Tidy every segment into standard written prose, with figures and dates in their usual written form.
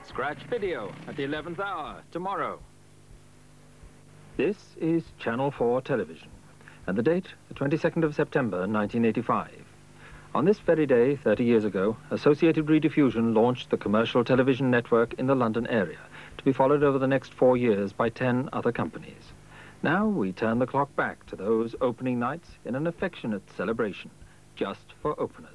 Scratch video at the 11th hour tomorrow. This is Channel 4 Television, and the date, the 22nd of September, 1985. On this very day, 30 years ago, Associated Rediffusion launched the commercial television network in the London area, to be followed over the next 4 years by 10 other companies. Now we turn the clock back to those opening nights in an affectionate celebration, just for openers.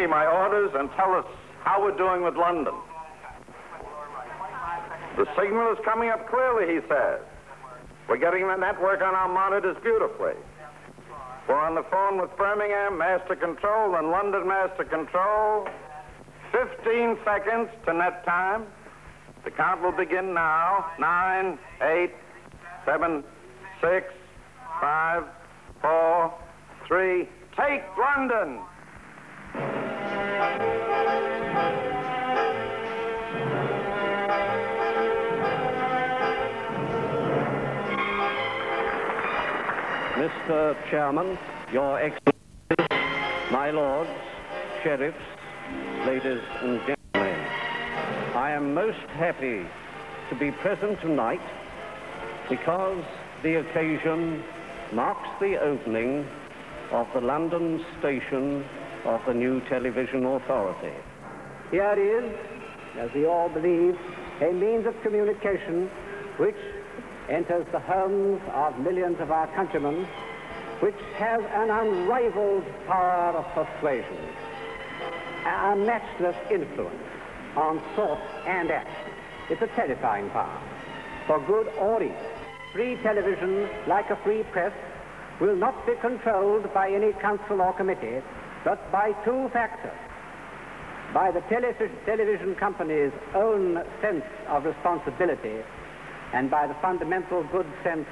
My orders and tell us how we're doing with London. The signal is coming up clearly, he says. We're getting the network on our monitors beautifully. We're on the phone with Birmingham Master Control and London Master Control. 15 seconds to net time. The count will begin now. 9, 8, 7, 6, 5, 4, 3. Take London! Mr. Chairman, Your Excellencies, my lords, sheriffs, ladies and gentlemen, I am most happy to be present tonight because the occasion marks the opening of the London station of the new television authority. Here is, as we all believe, a means of communication which enters the homes of millions of our countrymen, which has an unrivaled power of persuasion, a matchless influence on thought and action. It's a terrifying power, for good or evil. Free television, like a free press, will not be controlled by any council or committee, but by two factors: by the television company's own sense of responsibility, and by the fundamental good sense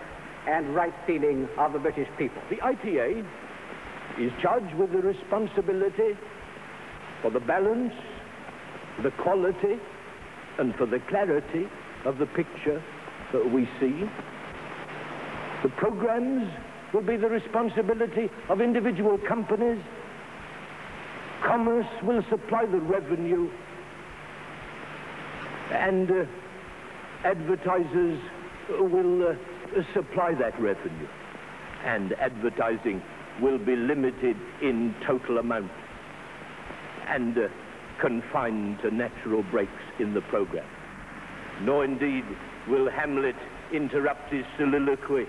and right feeling of the British people. The ITA is charged with the responsibility for the balance, the quality, and for the clarity of the picture that we see. The programs will be the responsibility of individual companies. Commerce will supply the revenue, and advertisers will supply that revenue. And advertising will be limited in total amount and confined to natural breaks in the program. Nor indeed will Hamlet interrupt his soliloquy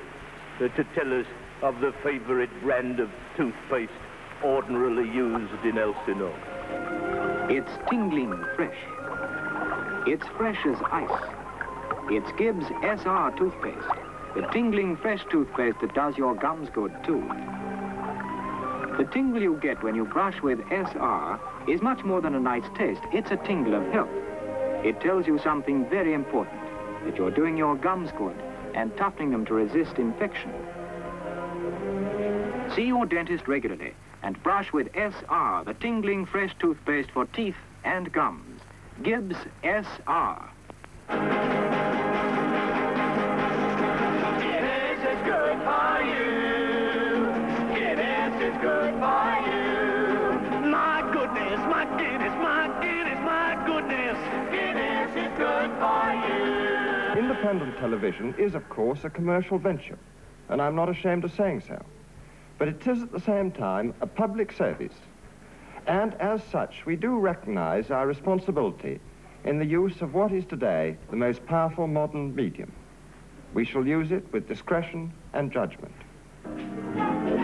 to tell us of the favorite brand of toothpaste ordinarily used in Elsinore. It's tingling fresh. It's fresh as ice. It's Gibbs SR toothpaste, the tingling fresh toothpaste that does your gums good too. The tingle you get when you brush with SR is much more than a nice taste. It's a tingle of health. It tells you something very important, that you're doing your gums good and toughening them to resist infection. See your dentist regularly and brush with SR, the tingling fresh toothpaste for teeth and gums. Gibbs SR. Guinness is good for you. Guinness is good for you. My goodness, my Guinness, my Guinness, my goodness. Guinness is good for you. Independent television is, of course, a commercial venture, and I'm not ashamed of saying so. But it is at the same time a public service. And as such, we do recognize our responsibility in the use of what is today the most powerful modern medium. We shall use it with discretion and judgment. Thank you.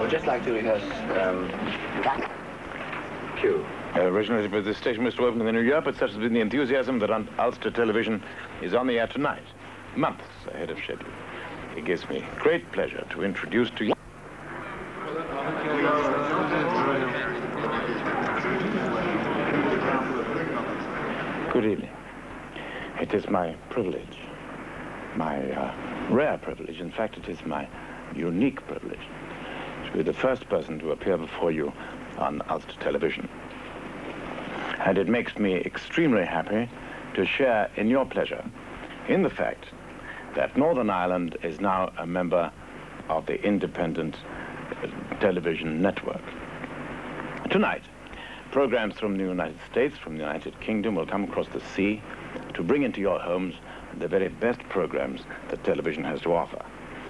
would just like to rehearse, Cue. Originally, this station was to open in the new year, but such has been the enthusiasm that Ulster Television is on the air tonight, months ahead of schedule. It gives me great pleasure to introduce to you... Good evening. It is my privilege, my rare privilege, in fact it is my unique privilege, to be the first person to appear before you on Ulster Television. And it makes me extremely happy to share in your pleasure in the fact that Northern Ireland is now a member of the independent television network. Tonight, programs from the United States, from the United Kingdom will come across the sea to bring into your homes the very best programs that television has to offer.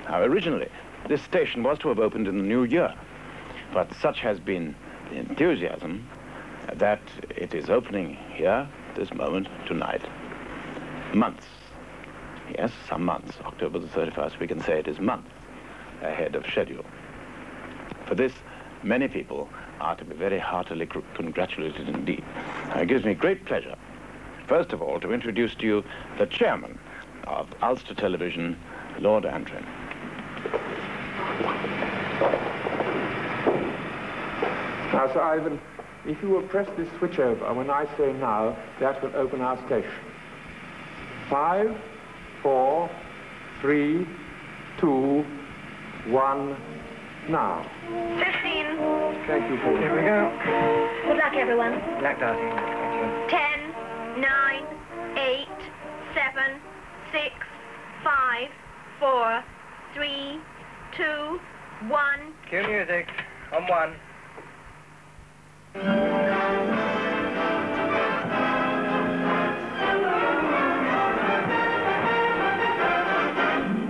Now, originally, this station was to have opened in the new year, but such has been the enthusiasm that it is opening here, this moment, tonight, months. Yes, some months. October the 31st, we can say it is months ahead of schedule. For this, many people are to be very heartily congratulated indeed. It gives me great pleasure, first of all, to introduce to you the chairman of Ulster Television, Lord Antrim. Now, Sir Ivan, if you will press this switch over, when I say now, that will open our station. 5, 4, 3, 2, 1, now. 15. Thank you, Paul. Here we go. Good luck, everyone. Black Darcy. 10, 9, 8, 7, 6, 5, 4, 3, 2, 1. Cue music. On 1.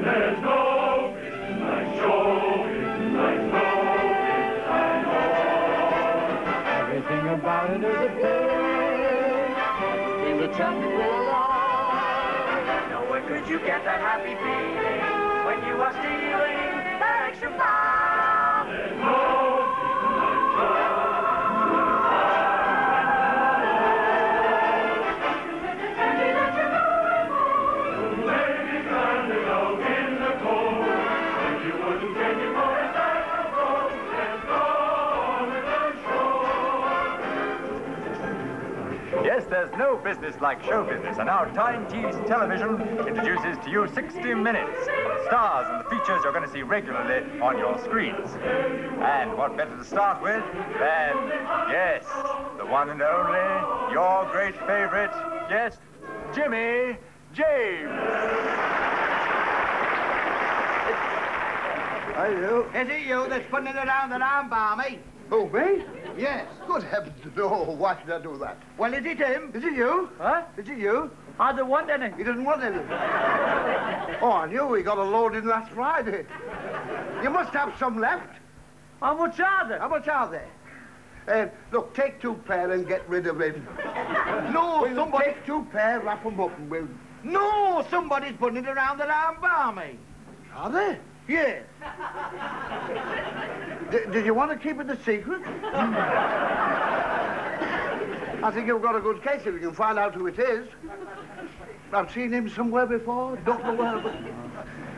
There's no business like show business, like no business I know. Everything about it is a pity. In the traffic will lie. Nowhere could you get that happy feeling when you are stealing that extra mile. There's no Yes, there's no business like show business, and now Time Tease Television introduces to you 60 Minutes, stars and the features you're going to see regularly on your screens. And what better to start with than, yes, the one and only, your great favorite, yes, Jimmy James. Are you? Is it you that's putting it around that arm bar, me? Who, me? Yes. Good heavens, no. Why should I do that? Well, is it him? Is it you? Huh? Is it you? I don't want any. He doesn't want any. Oh, I knew we got a load in last Friday. You must have some left. How much are there? How much are there? Look, take 2 pair and get rid of him. No, somebody... Take 2 pair, wrap them up and we'll... No, somebody's putting it around that arm bar, me. Are they? Yes. Did you want to keep it a secret? I think you've got a good case if you can find out who it is. I've seen him somewhere before, don't know where, but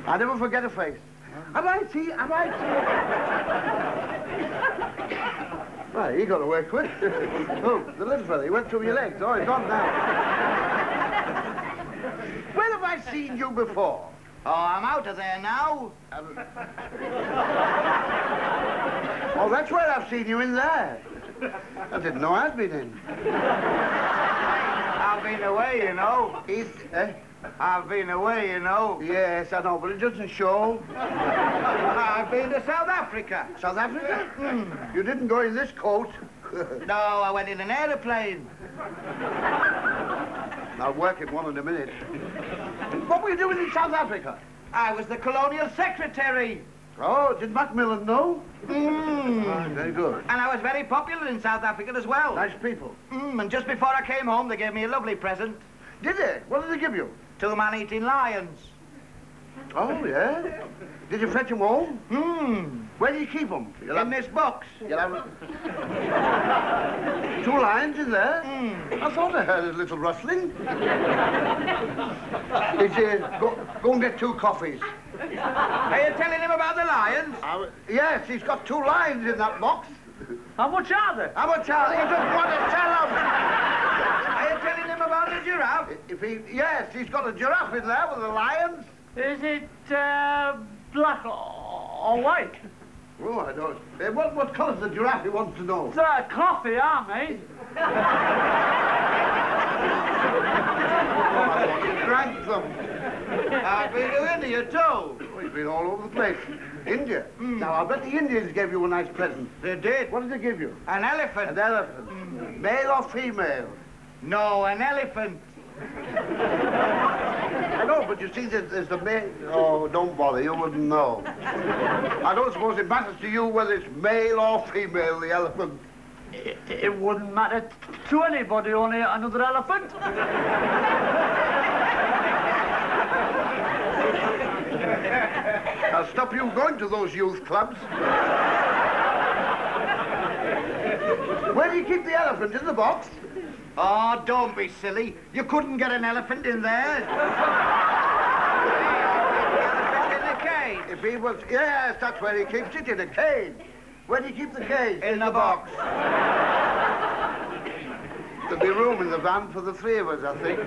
I never forget a face. I might see. Well, he got away quick. Oh, the little fella, he went through your legs. Oh, he's gone now. Where have I seen you before? Oh, I'm out of there now. Oh, that's where I've seen you, in there. I didn't know I'd been in. I've been away, you know. I've been away, you know. Yes, I know, but it doesn't show. I've been to South Africa. South Africa? You didn't go in this coat. No, I went in an aeroplane. I'll work in one in a minute. What were you doing in South Africa? I was the colonial secretary. Oh, did Macmillan know? Oh, very good. And I was very popular in South Africa as well. Nice people. And just before I came home, they gave me a lovely present. Did they? What did they give you? 2 man-eating lions. Oh, yeah? Did you fetch them home? Where do you keep them? In this box. You'll have 2 lions in there? I thought I heard a little rustling. Did you go and get 2 coffees? Are you telling him about the lions? Yes, he's got 2 lions in that box. How much are they? How much are they? He doesn't want to tell them. Are you telling him about the giraffe? Yes, he's got a giraffe in there with the lions. Is it black or white? Oh, I don't. What colour's the giraffe, he wants to know? They're coffee, aren't they? I thought he drank them. I've been to India, too. Oh, he's been all over the place. India. Now, I bet the Indians gave you a nice present. They did. What did they give you? An elephant. An elephant. Male or female? No, an elephant. I know, but you see, there's the male... Oh, don't bother, you wouldn't know. I don't suppose it matters to you whether it's male or female, the elephant. It wouldn't matter to anybody, only another elephant. I'll stop you going to those youth clubs. Where do you keep the elephant? In the box? Oh, don't be silly. You couldn't get an elephant in there. The elephant in the cage. If he was... Yes, that's where he keeps it, in a cage. Where do you keep the cage? In the box. There'll be room in the van for the 3 of us, I think.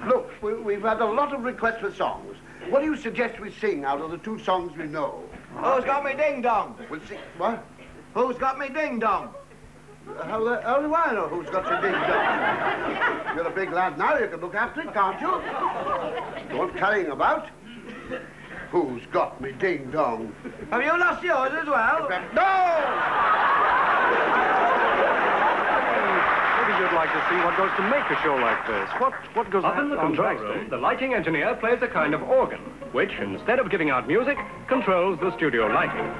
Look, we've had a lot of requests for songs. What do you suggest we sing out of the 2 songs we know? Who's got me ding-dong? We'll sing... What? Who's got me ding-dong? How do I know who's got your ding-dong? You're a big lad now, you can look after it, can't you? Don't carrying about. Who's got me ding-dong? Have you lost yours as well? No! Maybe you'd like to see what goes to make a show like this. What goes Up in the control room, the lighting engineer plays a kind of organ, which, instead of giving out music, controls the studio lighting.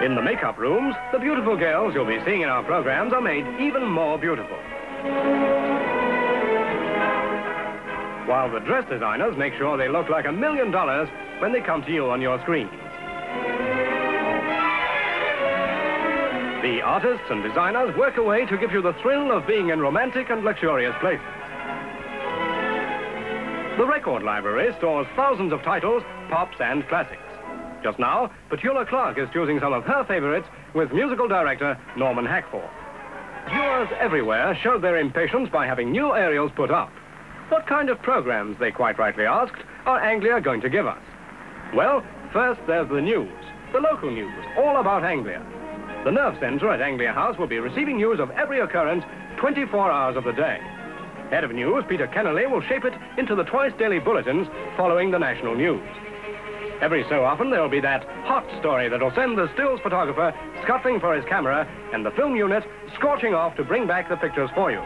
In the makeup rooms, the beautiful girls you'll be seeing in our programs are made even more beautiful. While the dress designers make sure they look like $1 million when they come to you on your screen. The artists and designers work away to give you the thrill of being in romantic and luxurious places. The record library stores thousands of titles, pops and classics. Just now, Petula Clark is choosing some of her favorites with musical director Norman Hackford. Viewers everywhere showed their impatience by having new aerials put up. What kind of programs, they quite rightly asked, are Anglia going to give us? Well, first there's the news, the local news, all about Anglia. The nerve centre at Anglia House will be receiving news of every occurrence 24 hours of the day. Head of news, Peter Kennelly, will shape it into the twice-daily bulletins following the national news. Every so often, there'll be that hot story that'll send the stills photographer scuttling for his camera and the film unit scorching off to bring back the pictures for you.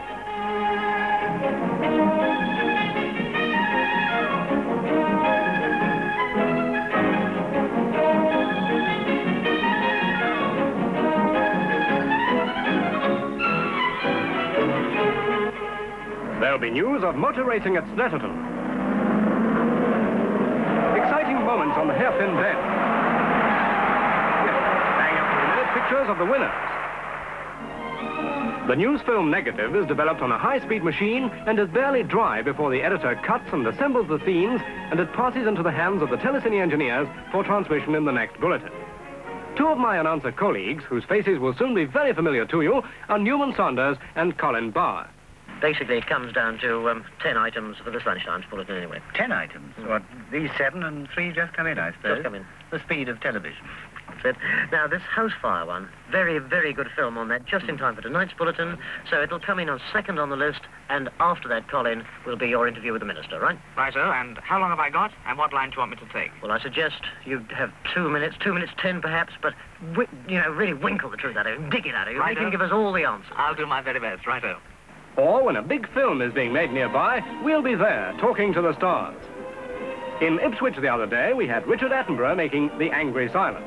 There'll be news of motor racing at Snetterton. Exciting moments on the hairpin bend. Bang up to the minute pictures of the winners. The news film negative is developed on a high-speed machine and is barely dry before the editor cuts and assembles the scenes, and it passes into the hands of the telecine engineers for transmission in the next bulletin. 2 of my announcer colleagues, whose faces will soon be very familiar to you, are Newman Saunders and Colin Barr. Basically, it comes down to 10 items for this lunchtime bulletin anyway. 10 items? What, these 7 and 3 just come in, I suppose? Just come in. The speed of television. That's it. Now, this house fire one, very, very good film on that, just in time for tonight's bulletin, so it'll come in on second on the list, and after that, Colin, will be your interview with the minister, right? Righto, and how long have I got, and what line do you want me to take? Well, I suggest you have 2 minutes, 2 minutes 10 perhaps, but, really winkle the truth out of him, dig it out of him, make him give us all the answers. I'll do my very best, righto. Or when a big film is being made nearby, we'll be there talking to the stars. In Ipswich the other day, we had Richard Attenborough making The Angry Silence.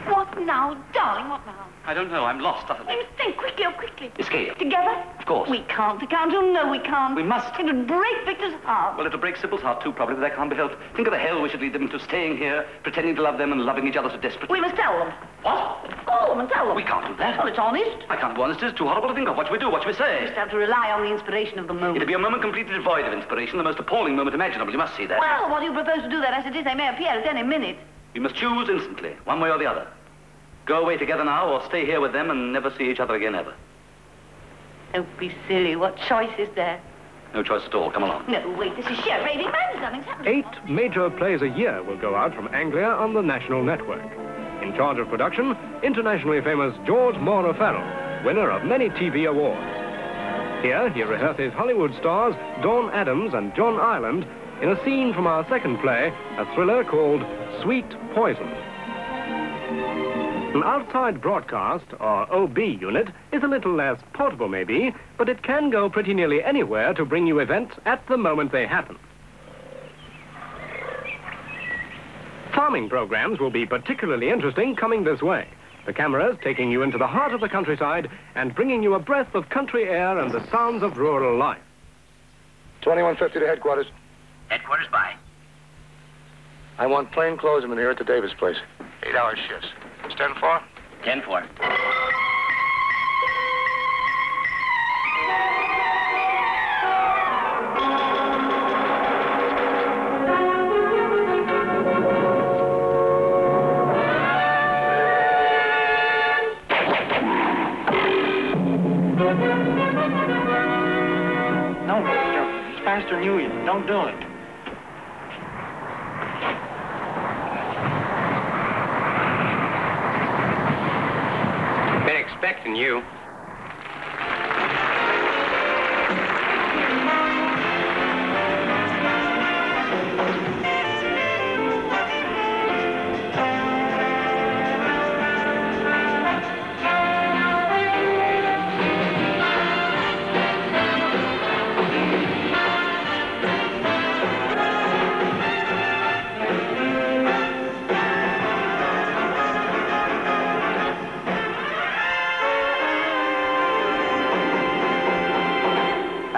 What now, darling, what now? I don't know. I'm lost utterly. We must think quickly, oh, quickly. Escape. Together? Of course. We can't. Oh, no, we can't. We must. It would break Victor's heart. Well, it'll break Sybil's heart too, probably, but that can't be helped. Think of the hell we should lead them into staying here, pretending to love them and loving each other so desperately. We must tell them. What? Call them and tell them. We can't do that. Well, it's honest. I can't be honest. It's too horrible to think of. What should we do? What should we say? We just have to rely on the inspiration of the moment. It'll be a moment completely devoid of inspiration, the most appalling moment imaginable. You must see that. Well, what do you propose to do then? As it is, they may appear at any minute. We must choose instantly, one way or the other. Go away together now, or stay here with them and never see each other again, ever. Don't be silly. What choice is there? No choice at all. Come along. No, wait. This is sheer raving madness. Something's happening. 8 major plays a year will go out from Anglia on the national network. In charge of production, internationally famous George Moore O'Farrell, winner of many TV awards. Here, he rehearses Hollywood stars Dawn Addams and John Ireland in a scene from our second play, a thriller called Sweet Poison. An outside broadcast, or OB unit, is a little less portable maybe, but it can go pretty nearly anywhere to bring you events at the moment they happen. Farming programs will be particularly interesting coming this way. The cameras taking you into the heart of the countryside and bringing you a breath of country air and the sounds of rural life. 2150 to headquarters. Headquarters, by. I want plainclothesmen here at the Davis place. 8-hour shifts. It's 10-4? 10-4. No, Victor. It's Pastor New Year. Don't do it. Been expecting you.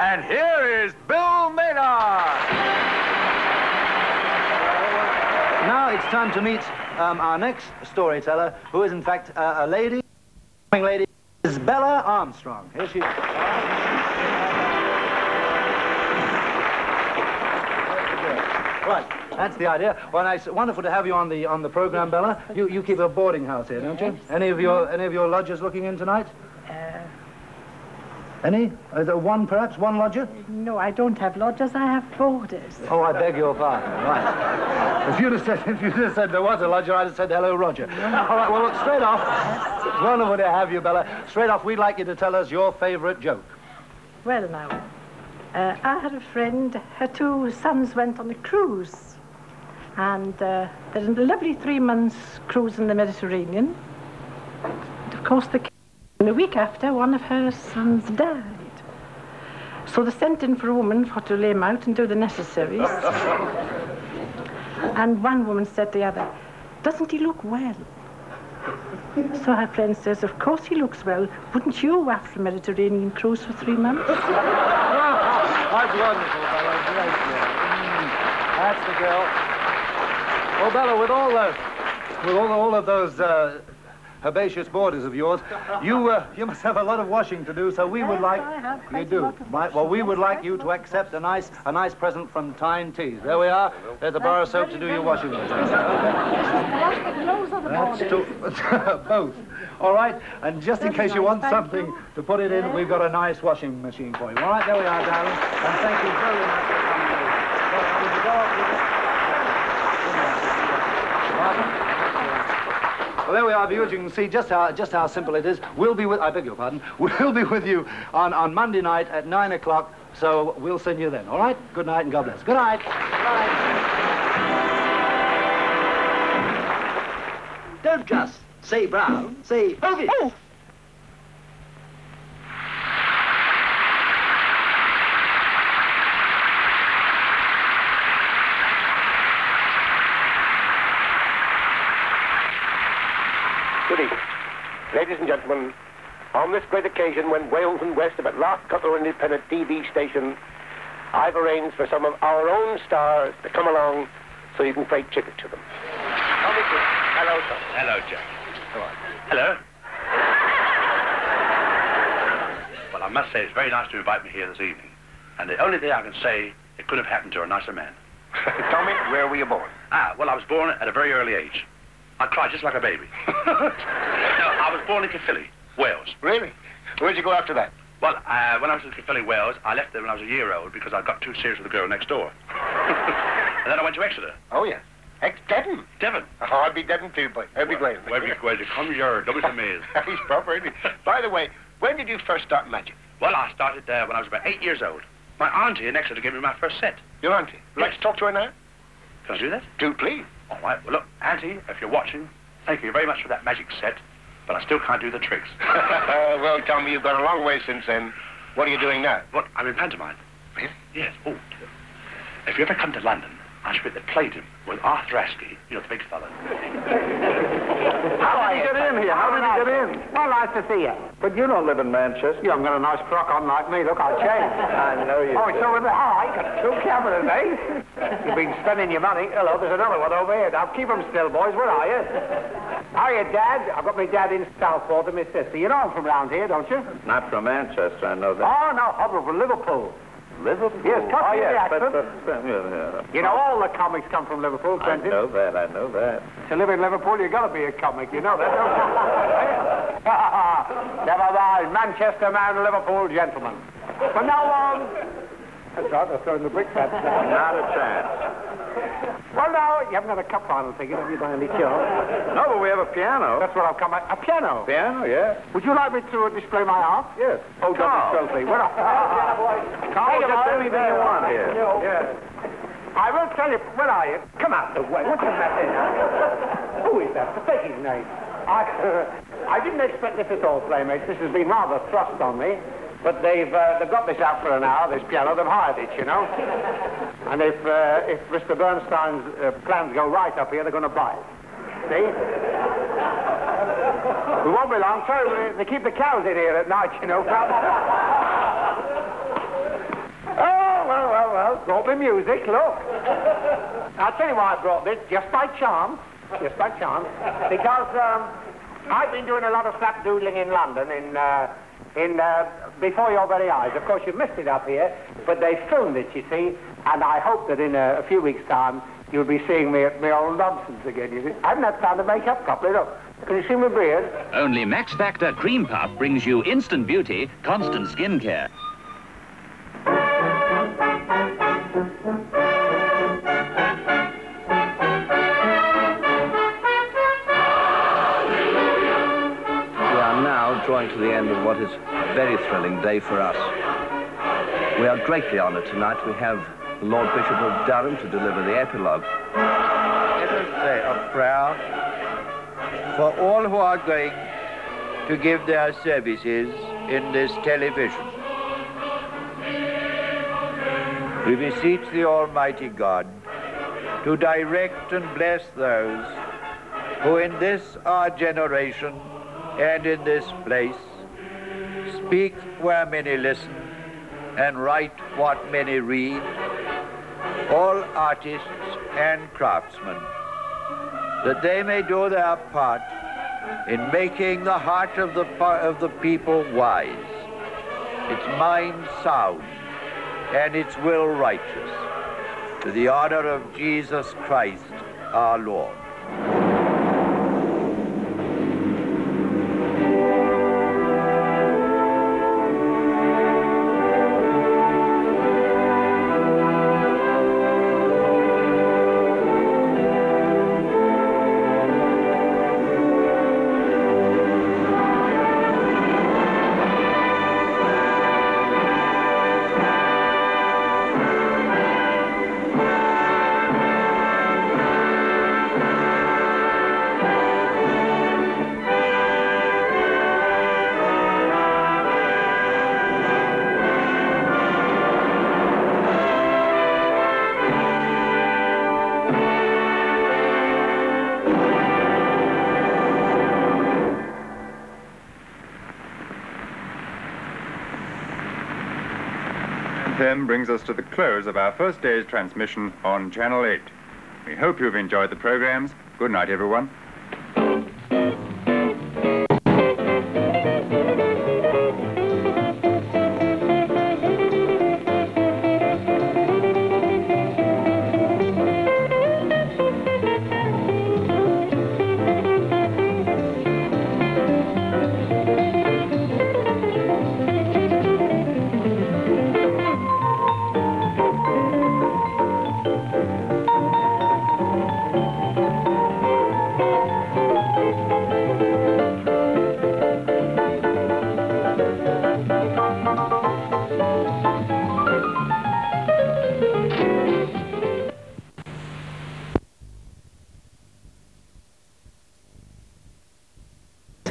And here is Bill Maynard. Now it's time to meet our next storyteller, who is in fact a lady. Young lady is Bella Armstrong. Here she is. Right, that's the idea. Well, nice, wonderful to have you on the program, Bella. You keep a boarding house here, don't you? Any of your lodgers looking in tonight? Any? One, perhaps? One lodger? No, I don't have lodgers. I have boarders. Oh, I beg your pardon. Right. If you'd have said there was a lodger, I'd have said hello, Roger. All right. Well, look, straight off. It's wonderful to have you, Bella. Straight off, we'd like you to tell us your favourite joke. Well, now, I had a friend. Her 2 sons went on a cruise, and there's a lovely 3 months cruise in the Mediterranean. And of course, and a week after, one of her sons died. So they sent in for a woman to lay him out and do the necessaries. And one woman said to the other, "Doesn't he look well?" So her friend says, "Of course he looks well. Wouldn't you after a Mediterranean cruise for 3 months?" That's wonderful, Bella. Great girl. That's the girl. Well, Bella, with all of those herbaceous borders of yours, you must have a lot of washing to do. So we would like you do right. Well, we would like you to accept a nice present from Tyne Teas. There we are. There's a bar of soap to do your washing with. That's both. All right. And just in case you want something to put it in, we've got a nice washing machine for you. All right. There we are, darling. And thank you very much for coming. Would you go up with it? Well, there we are, viewers. You can see just how simple it is. We'll be with, I beg your pardon, we'll be with you on Monday night at 9 o'clock, so we'll send you then, all right? Good night and God bless. Good night. Good night. Don't just say brown, say Ovis. Oh. Ladies and gentlemen, on this great occasion when Wales and West have at last got their independent TV station, I've arranged for some of our own stars to come along so you can play chicken to them. Tommy, hello, sir. Hello, Jack. Come on. Hello. Well, I must say it's very nice to invite me here this evening. And the only thing I can say, it could have happened to a nicer man. Tommy, where were you born? Well, I was born at a very early age. I cried just like a baby. No, I was born in Caerphilly, Wales. Really? Where'd you go after that? Well, when I was in Caerphilly, Wales, I left there when I was a year old because I got too serious with the girl next door. And then I went to Exeter. Oh, yeah. Devon. Devon. Oh, I'd be Devon too, but I'd be glad. Where you come here, don't be amazed. He's proper, isn't he? By the way, when did you first start magic? Well, I started when I was about 8 years old. My auntie in Exeter gave me my first set. Your auntie? Would you like to talk to her now? Can I do that? Do, please. All right. Well, look, Auntie, if you're watching, thank you very much for that magic set, but I still can't do the tricks. Well, Tommy, you've gone a long way since then. What are you doing now? What? I'm in pantomime. Really? Yes. Oh, if you ever come to London, I should be the Playdom with Arthur Astley, you know, the big fella. How did you get in here? How did you get in? Well, nice to see you. But you don't live in Manchester. You haven't got a nice frock on like me. Look, I'll change. I know you. Oh, it's over there. Oh, I got two cameras, eh? You've been spending your money. Hello, there's another one over here. Now, keep them still, boys. Where are you? How are you, Dad? I've got my dad in Southport and my sister. You know I'm from round here, don't you? Not from Manchester, I know that. Oh, no, I'm from Liverpool. Liverpool? Yes, cut oh, the yes, accent. yeah. You know, all the comics come from Liverpool, Quentin. I know that. To live in Liverpool, you've got to be a comic. You know that, don't you? Never mind. Manchester man, Liverpool gentleman. From now on... That's right, they're throwing the bricks at you. Not a chance. Well, now, you haven't got a cup final ticket, have you, by any chance? No, but we have a piano. That's what I've come at. A piano? Piano, yeah. Would you like me to display my art? Yes. Oh, don't be filthy. Well, Carl, just anything you want here. Yes. I will tell you. Where are you? Come out the way. What's the matter now? Who is that? To take his name. I didn't expect this at all, playmates. This has been rather thrust on me. But they've got this out for an hour, this piano. They've hired it, you know. And if Mr. Bernstein's plans go right up here, they're going to buy it. See? We won't be long. So they keep the cows in here at night, you know. Oh, well. Brought me music, look. I'll tell you why I brought this, just by chance. Just by chance. Because I've been doing a lot of slapdoodling in London, before your very eyes. Of course, you've missed it up here, but they filmed it, you see, and I hope that in a few weeks' time, you'll be seeing me at my old nonsense again, you see. I haven't had time to make up properly, look. Can you see my beard? Only Max Factor Cream Puff brings you instant beauty, constant skin care. Drawing to the end of what is a very thrilling day for us. We are greatly honoured tonight. We have the Lord Bishop of Durham to deliver the epilogue. Let us say a prayer for all who are going to give their services in this television. We beseech the Almighty God to direct and bless those who in this our generation and in this place speak where many listen and write what many read, all artists and craftsmen, that they may do their part in making the heart of the people wise, its mind sound, and its will righteous, to the honor of Jesus Christ our Lord. then brings us to the close of our first day's transmission on Channel 8. We hope you've enjoyed the programs. Good night, everyone.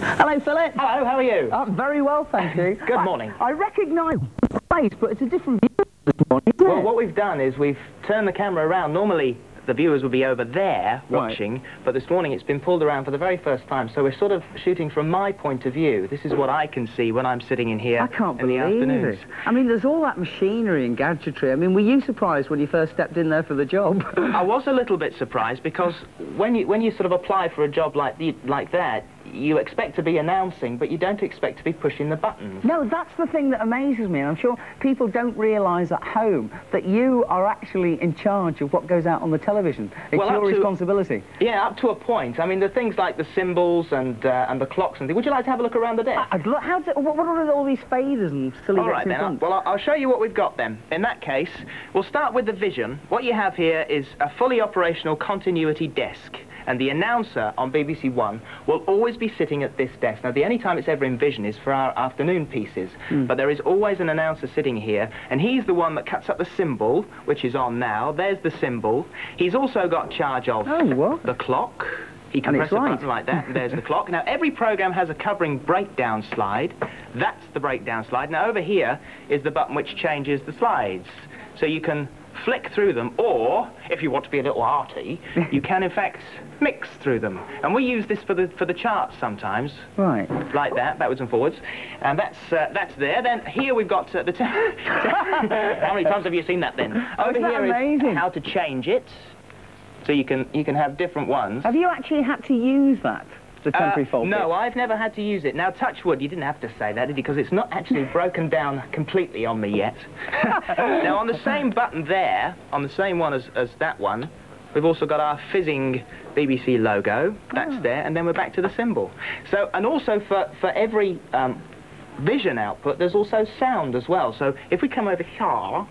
Hello, Philip. Hello, how are you? Very well, thank you. Good morning. I recognise the place, but it's a different view this morning, isn't Well, it? what we've done is we've turned the camera around. Normally, the viewers would be over there watching, but this morning it's been pulled around for the very first time, so we're sort of shooting from my point of view. This is what I can see when I'm sitting in here I can't in the believe afternoons. it. I mean, there's all that machinery and gadgetry. I mean, were you surprised when you first stepped in there for the job? I was a little bit surprised because when you sort of apply for a job like that, you expect to be announcing, but you don't expect to be pushing the buttons. No, that's the thing that amazes me, and I'm sure people don't realise at home that you are actually in charge of what goes out on the television. It's your responsibility. Yeah, up to a point. I mean, the things like the symbols and the clocks and things. Would you like to have a look around the desk? What are all these faders and silly all right, bits in then. front? Well, I'll show you what we've got then. In that case, we'll start with the vision. What you have here is a fully operational continuity desk. And the announcer on BBC One will always be sitting at this desk. Now, the only time it's ever in vision is for our afternoon pieces. But there is always an announcer sitting here, and he's the one that cuts up the symbol, which is on now. There's the symbol. He's also got charge of the clock. He can press a button like that, and there's the clock. Now, every programme has a covering breakdown slide. That's the breakdown slide. Now, over here is the button which changes the slides. So you can flick through them, or, if you want to be a little arty, you can, in fact, mix through them. And we use this for the charts sometimes. Right. Like that, backwards and forwards. And that's there. Then here we've got the... How many times have you seen that, then? Over here is how to change it. So you can have different ones. Have you actually had to use that? The temporary fault bit? No, I've never had to use it. Now, touch wood, you didn't have to say that, did you? Because it's not actually broken down completely on me yet. Now, on the same button there, on the same one as that one, we've also got our fizzing BBC logo. That's there, and then we're back to the symbol. So, and also for every vision output, there's also sound as well. So, if we come over here,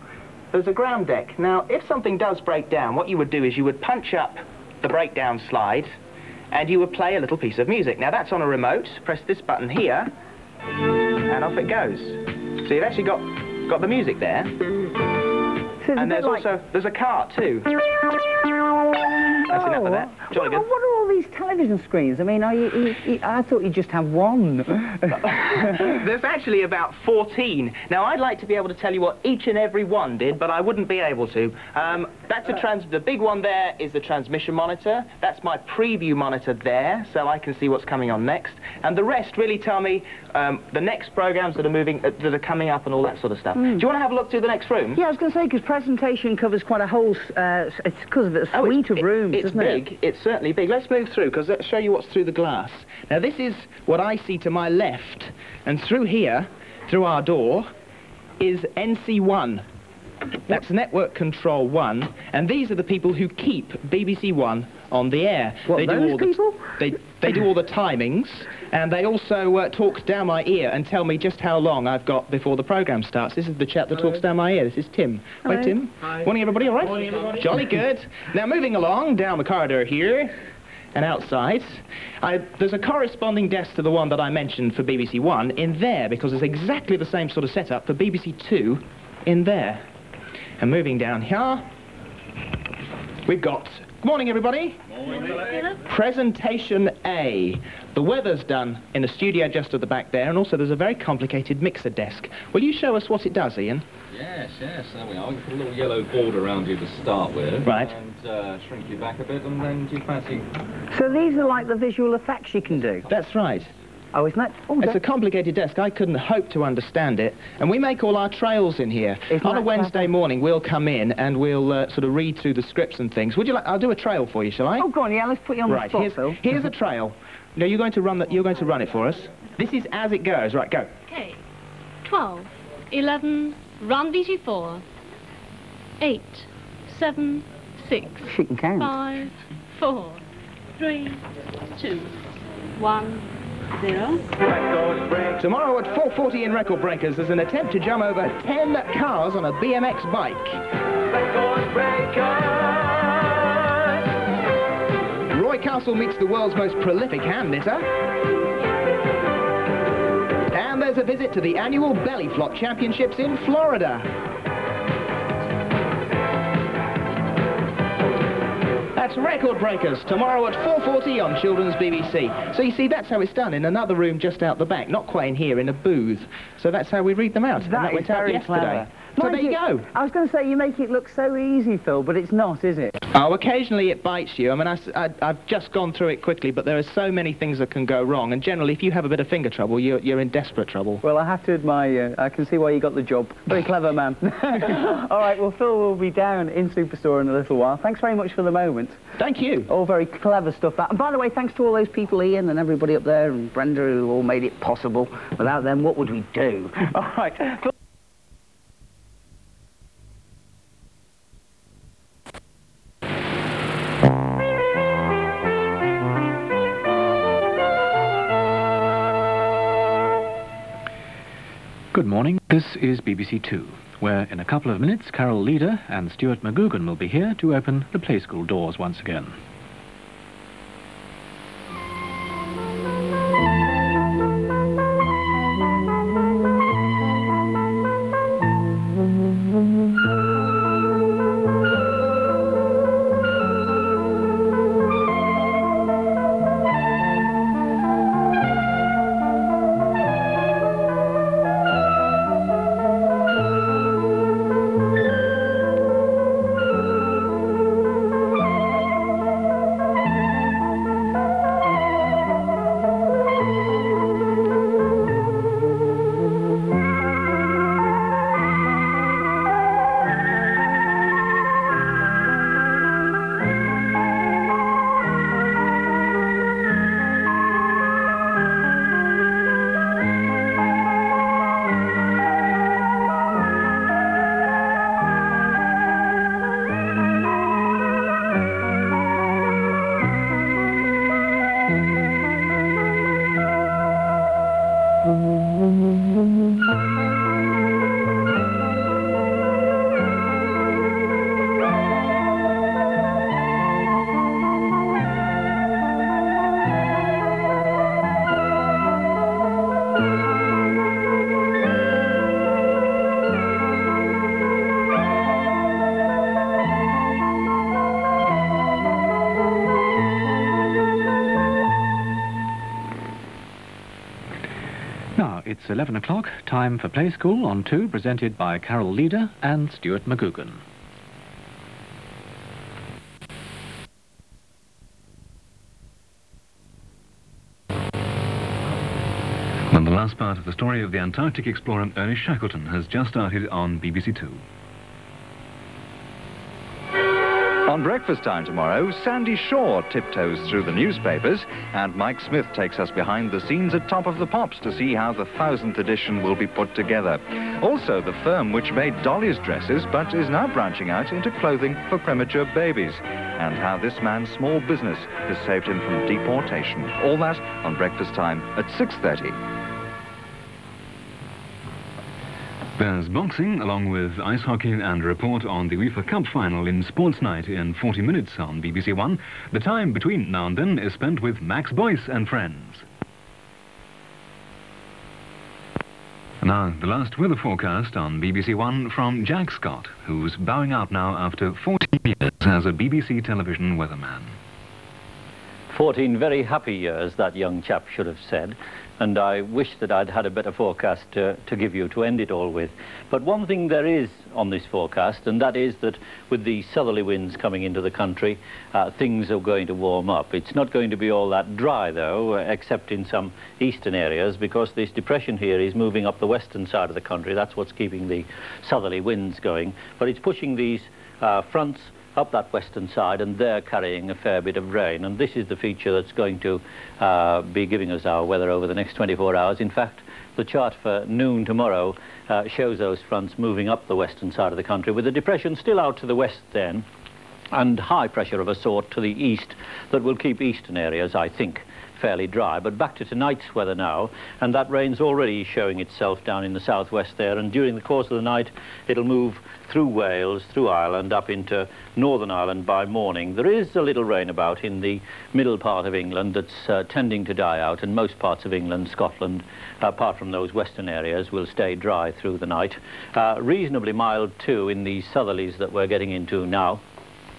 there's a ground deck. Now, if something does break down, what you would do is you would punch up the breakdown slide, and you would play a little piece of music. Now, that's on a remote. Press this button here, and off it goes. So you've actually got the music there. So and there's there's a cart, too. That's enough of that. Jolly good. What are all these television screens? I mean, I thought you just have one. There's actually about 14. Now, I'd like to be able to tell you what each and every one did, but I wouldn't be able to. That's the big one there is the transmission monitor. That's my preview monitor there, so I can see what's coming on next. And the rest really tell me the next programmes that are coming up and all that sort of stuff. Do you want to have a look through the next room? Yeah, I was going to say, because presentation covers quite a whole, it's because of a suite of rooms, isn't it? It's big. It's certainly big. Let's move through, because let's show you what's through the glass. Now, this is what I see to my left, and through here, through our door, is NC1. That's Network Control 1, and these are the people who keep BBC One on the air. What, those people? They do all the timings, and they also talk down my ear and tell me just how long I've got before the programme starts. This is the chap that talks down my ear. This is Tim. Hello. Hi, Tim. Hi. Morning, everybody, all right? Morning, everybody. Jolly good. Now, moving along down the corridor here, and outside, there's a corresponding desk to the one that I mentioned for BBC One in there, because it's exactly the same sort of setup for BBC Two in there. And moving down here, we've got... Good morning, everybody. Morning. Presentation A. The weather's done in the studio just at the back there, and also there's a very complicated mixer desk. Will you show us what it does, Ian? Yes, there we are. We can put a little yellow board around you to start with. Right. And shrink you back a bit, and then do you fancy... So these are like the visual effects you can do? That's right. Oh, isn't that? Oh, it's a complicated desk. I couldn't hope to understand it. And we make all our trails in here. On a Wednesday morning, we'll come in and we'll sort of read through the scripts and things. Would you like... I'll do a trail for you, shall I? Oh, go on, yeah, let's put you on the spot, Phil. Here's a trail. Now, you're going to run it for us. This is as it goes. Right, go. Okay. 12, 11, run BG4. 8, 7, 6, she can count. 5, 4, 3, 2, 1, 0. Tomorrow at 4:40 in Record Breakers, there's an attempt to jump over 10 cars on a BMX bike. Roy Castle meets the world's most prolific hand knitter. And there's a visit to the annual Belly Flop Championships in Florida. That's Record Breakers, tomorrow at 4:40 on Children's BBC. So you see, that's how it's done, in another room just out the back, not quite in here, in a booth. So that's how we read them out. That went out yesterday. Clever. So there you go. I was going to say, you make it look so easy, Phil, but it's not, is it? Oh, occasionally it bites you. I mean, I've just gone through it quickly, but there are so many things that can go wrong, and generally, if you have a bit of finger trouble, you're in desperate trouble. Well, I have to admire you. I can see why you got the job. Very clever, man. All right, well, Phil will be down in Superstore in a little while. Thanks very much for the moment. Thank you. All very clever stuff, that. And by the way, thanks to all those people, Ian and everybody up there, and Brenda, who all made it possible. Without them, what would we do? All right. Good morning, this is BBC Two, where in a couple of minutes Carol Leader and Stuart McGugan will be here to open the play school doors once again. It's 11 o'clock, time for Play School on 2, presented by Carol Leader and Stuart McGugan. Well, the last part of the story of the Antarctic explorer Ernest Shackleton has just started on BBC Two. On breakfast time tomorrow, Sandy Shaw tiptoes through the newspapers, and Mike Smith takes us behind the scenes at Top of the Pops to see how the 1000th edition will be put together. Also, the firm which made Dolly's dresses but is now branching out into clothing for premature babies, and how this man's small business has saved him from deportation. All that on breakfast time at 6:30. There's boxing, along with ice hockey and a report on the UEFA Cup final in Sports Night in 40 minutes on BBC One. The time between now and then is spent with Max Boyce and friends. Now, the last weather forecast on BBC One from Jack Scott, who's bowing out now after 14 years as a BBC television weatherman. 14 very happy years, that young chap should have said, and I wish that I'd had a better forecast to give you to end it all with. But one thing there is on this forecast, and that is that with the southerly winds coming into the country, things are going to warm up. It's not going to be all that dry, though, except in some eastern areas, because this depression here is moving up the western side of the country. That's what's keeping the southerly winds going. But it's pushing these fronts up that western side, and they're carrying a fair bit of rain, and this is the feature that's going to be giving us our weather over the next 24 hours. In fact, the chart for noon tomorrow shows those fronts moving up the western side of the country, with the depression still out to the west then, and high pressure of a sort to the east that will keep eastern areas, I think, fairly dry. But back to tonight's weather now, and that rain's already showing itself down in the southwest there, and during the course of the night it'll move through Wales, through Ireland, up into Northern Ireland by morning. There is a little rain about in the middle part of England that's tending to die out, and most parts of England, Scotland, apart from those western areas, will stay dry through the night. Reasonably mild too in the southerlies that we're getting into now.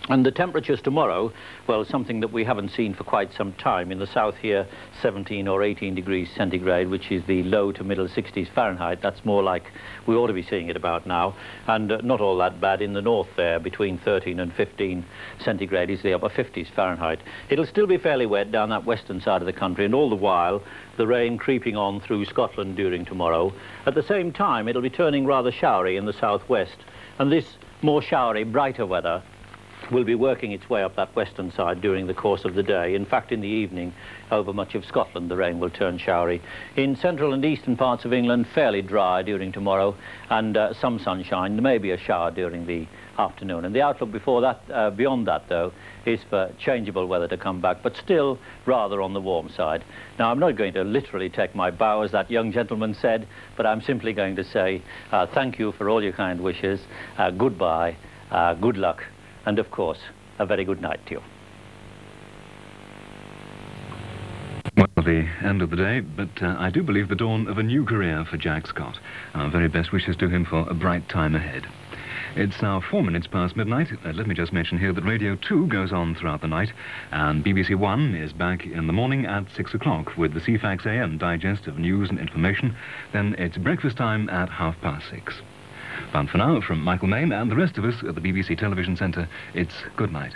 And the temperatures tomorrow, well, something that we haven't seen for quite some time. In the south here, 17 or 18 degrees centigrade, which is the low to middle 60s Fahrenheit. That's more like we ought to be seeing it about now. And not all that bad in the north there, between 13 and 15 centigrade is the upper 50s Fahrenheit. It'll still be fairly wet down that western side of the country, and all the while, the rain creeping on through Scotland during tomorrow. At the same time, it'll be turning rather showery in the southwest. And this more showery, brighter weather will be working its way up that western side during the course of the day. In fact, in the evening, over much of Scotland, the rain will turn showery. In central and eastern parts of England, fairly dry during tomorrow, and some sunshine. There may be a shower during the afternoon. And the outlook before that, beyond that, though, is for changeable weather to come back, but still rather on the warm side. Now, I'm not going to literally take my bow, as that young gentleman said, but I'm simply going to say thank you for all your kind wishes, goodbye, good luck, and of course, a very good night to you. Well, the end of the day, but I do believe the dawn of a new career for Jack Scott. Our very best wishes to him for a bright time ahead. It's now 4 minutes past midnight. Let me just mention here that Radio 2 goes on throughout the night, and BBC 1 is back in the morning at 6 o'clock with the CFAX AM digest of news and information. Then it's breakfast time at 6:30. But for now, from Michael Main and the rest of us at the BBC Television Centre, it's good night.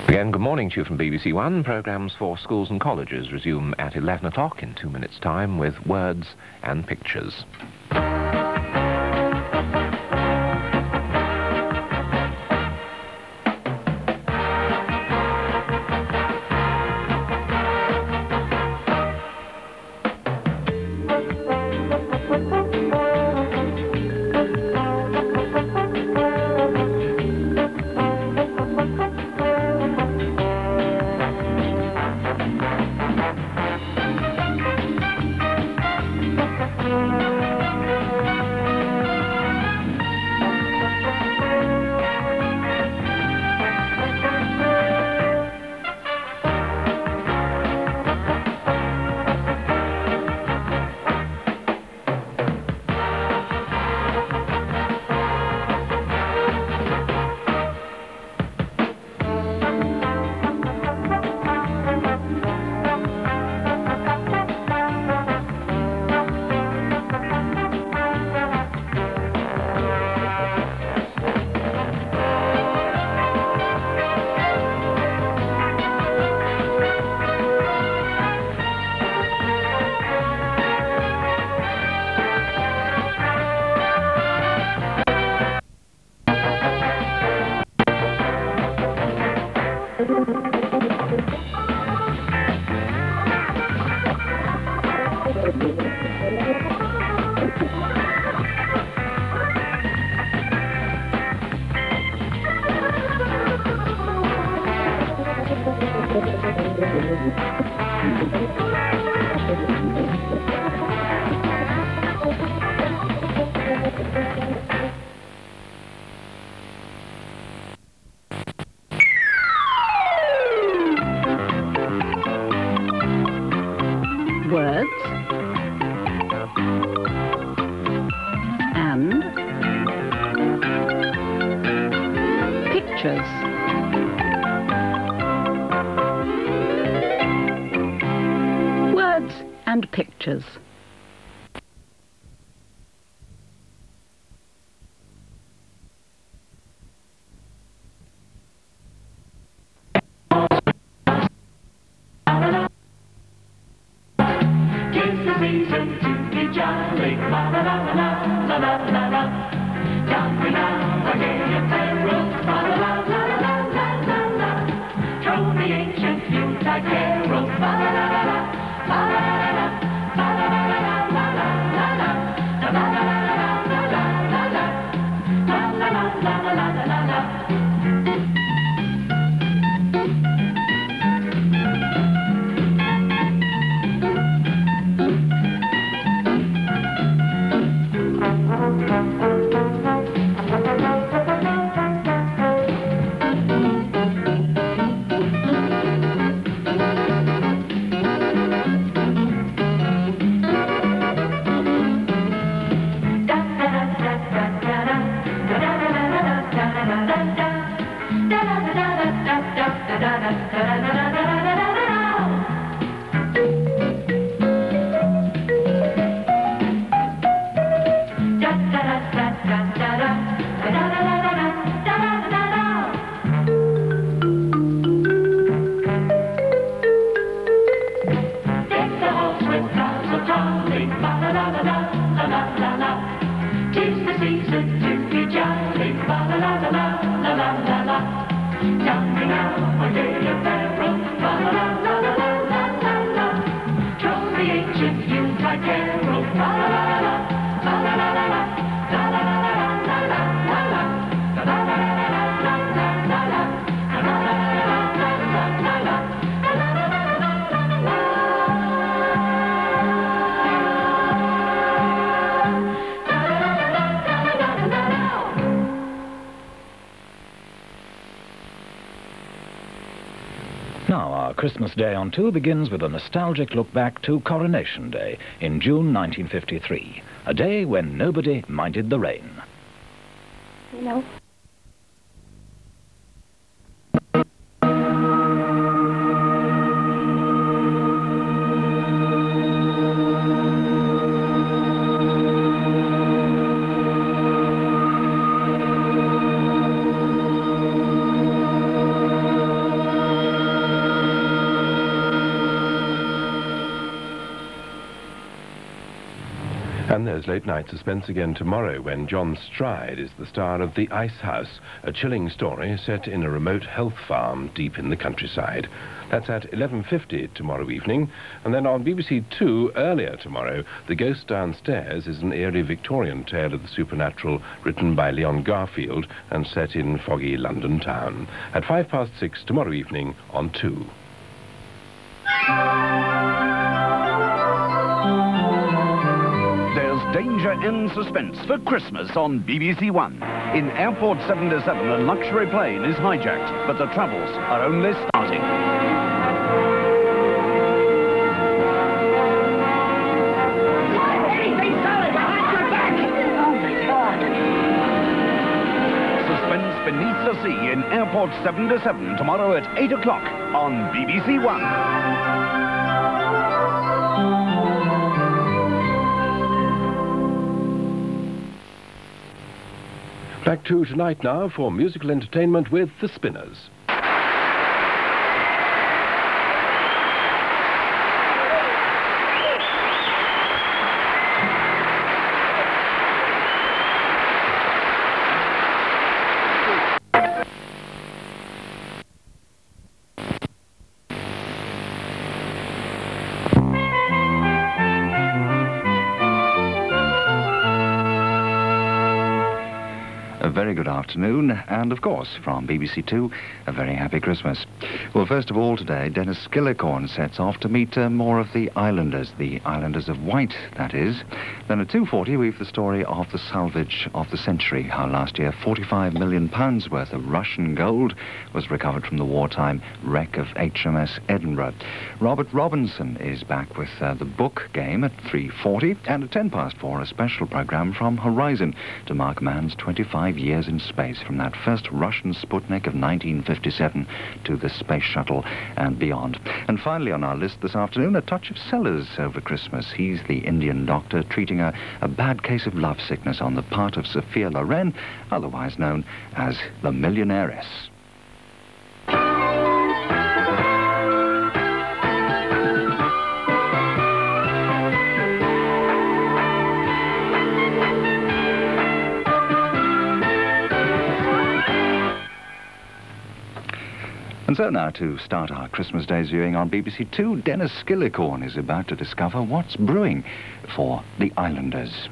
Again, good morning to you from BBC One. Programmes for schools and colleges resume at 11 o'clock in 2 minutes' time with words and pictures. Words and pictures. Words and pictures. Now, our Christmas Day on 2 begins with a nostalgic look back to Coronation Day in June 1953, a day when nobody minded the rain. You know. And there's late night suspense again tomorrow when John Stride is the star of The Ice House, a chilling story set in a remote health farm deep in the countryside. That's at 11:50 tomorrow evening. And then on BBC Two earlier tomorrow, The Ghost Downstairs is an eerie Victorian tale of the supernatural written by Leon Garfield and set in foggy London town. At 6:05 tomorrow evening on 2. Danger and suspense for Christmas on BBC One. In Airport 77, a luxury plane is hijacked, but the troubles are only starting. Suspense beneath the sea in Airport 77 tomorrow at 8 o'clock on BBC One. Back to tonight now for musical entertainment with The Spinners. very good afternoon, and of course, from BBC Two, a very happy Christmas. Well, first of all today, Dennis Skillicorn sets off to meet more of the Islanders of White, that is. Then at 2:40, we've the story of the salvage of the century, how last year £45 million worth of Russian gold was recovered from the wartime wreck of HMS Edinburgh. Robert Robinson is back with the book game at 3:40, and at 4:10, a special programme from Horizon to mark man's 25 years in space, from that first Russian Sputnik of 1957 to the space shuttle and beyond. And finally on our list this afternoon, a touch of Sellers over Christmas. He's the Indian doctor treating a bad case of love sickness on the part of Sophia Loren, otherwise known as the Millionairess. And so now, to start our Christmas Day's viewing on BBC Two, Dennis Skillicorn is about to discover what's brewing for the Islanders.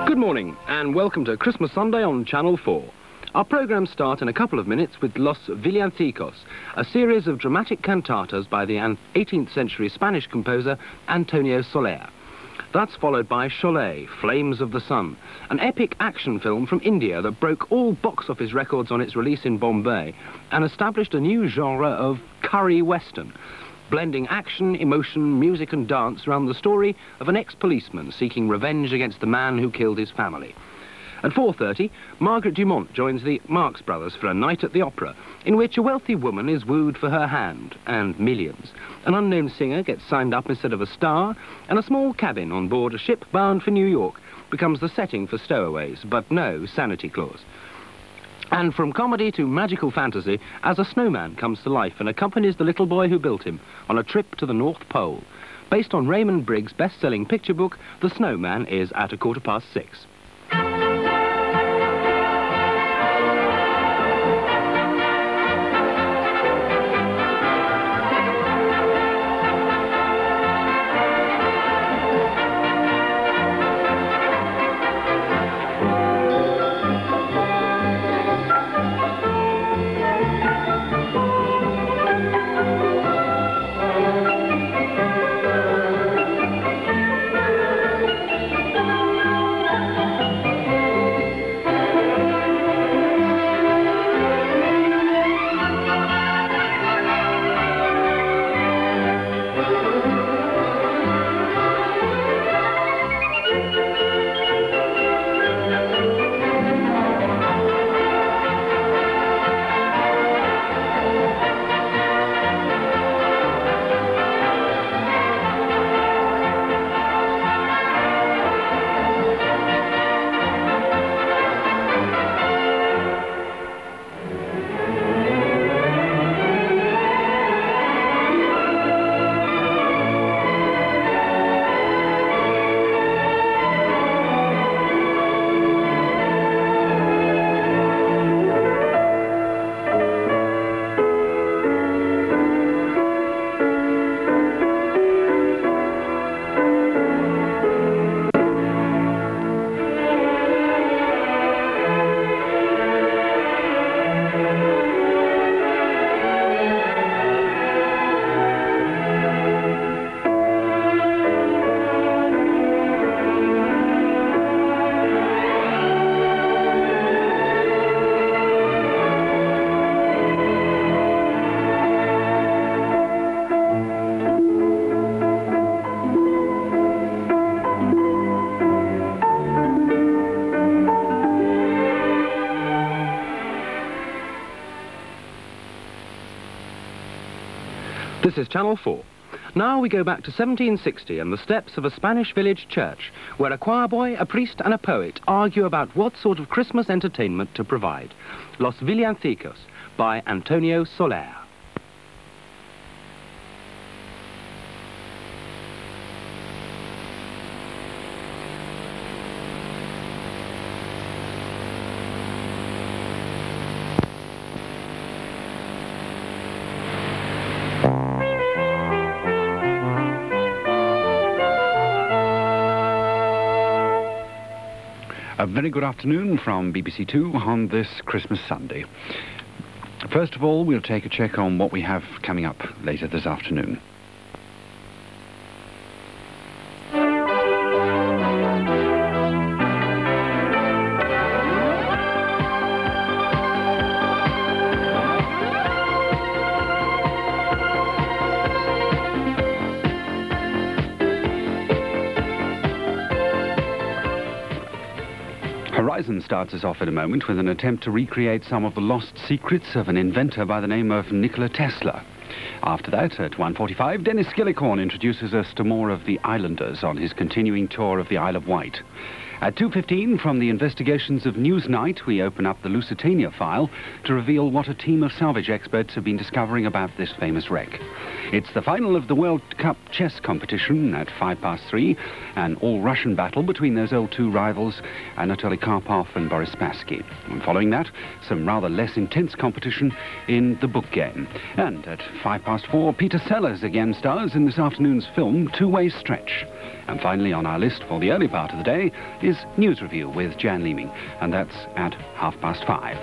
Good morning and welcome to Christmas Sunday on Channel 4. Our programmes start in a couple of minutes with Los Villancicos, a series of dramatic cantatas by the 18th century Spanish composer Antonio Soler. That's followed by Cholet, Flames of the Sun, an epic action film from India that broke all box office records on its release in Bombay and established a new genre of curry western, blending action, emotion, music and dance around the story of an ex-policeman seeking revenge against the man who killed his family. At 4:30, Margaret Dumont joins the Marx Brothers for a night at the opera, in which a wealthy woman is wooed for her hand, and millions. An unknown singer gets signed up instead of a star, and a small cabin on board a ship bound for New York becomes the setting for stowaways, but no Santa Claus. And from comedy to magical fantasy, as a snowman comes to life and accompanies the little boy who built him on a trip to the North Pole. Based on Raymond Briggs' best-selling picture book, The Snowman is at 6:15. This is Channel 4. Now we go back to 1760 and the steps of a Spanish village church, where a choir boy, a priest and a poet argue about what sort of Christmas entertainment to provide. Los Villancicos, by Antonio Soler. A very good afternoon from BBC Two on this Christmas Sunday. First of all, we'll take a check on what we have coming up later this afternoon. Horizon starts us off in a moment with an attempt to recreate some of the lost secrets of an inventor by the name of Nikola Tesla. After that, at 1:45, Dennis Skillicorn introduces us to more of the Islanders on his continuing tour of the Isle of Wight. At 2:15, from the investigations of Newsnight, we open up the Lusitania file to reveal what a team of salvage experts have been discovering about this famous wreck. It's the final of the World Cup chess competition at 3:05, an all-Russian battle between those old two rivals, Anatoly Karpov and Boris Spassky. And following that, some rather less intense competition in the book game. And at 4:05, Peter Sellers again stars in this afternoon's film, Two-Way Stretch. And finally on our list for the early part of the day is News Review with Jan Leeming, and that's at 5:30.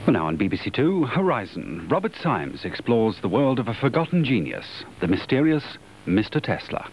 Well, now on BBC Two, Horizon, Robert Symes explores the world of a forgotten genius, the mysterious Mr. Tesla.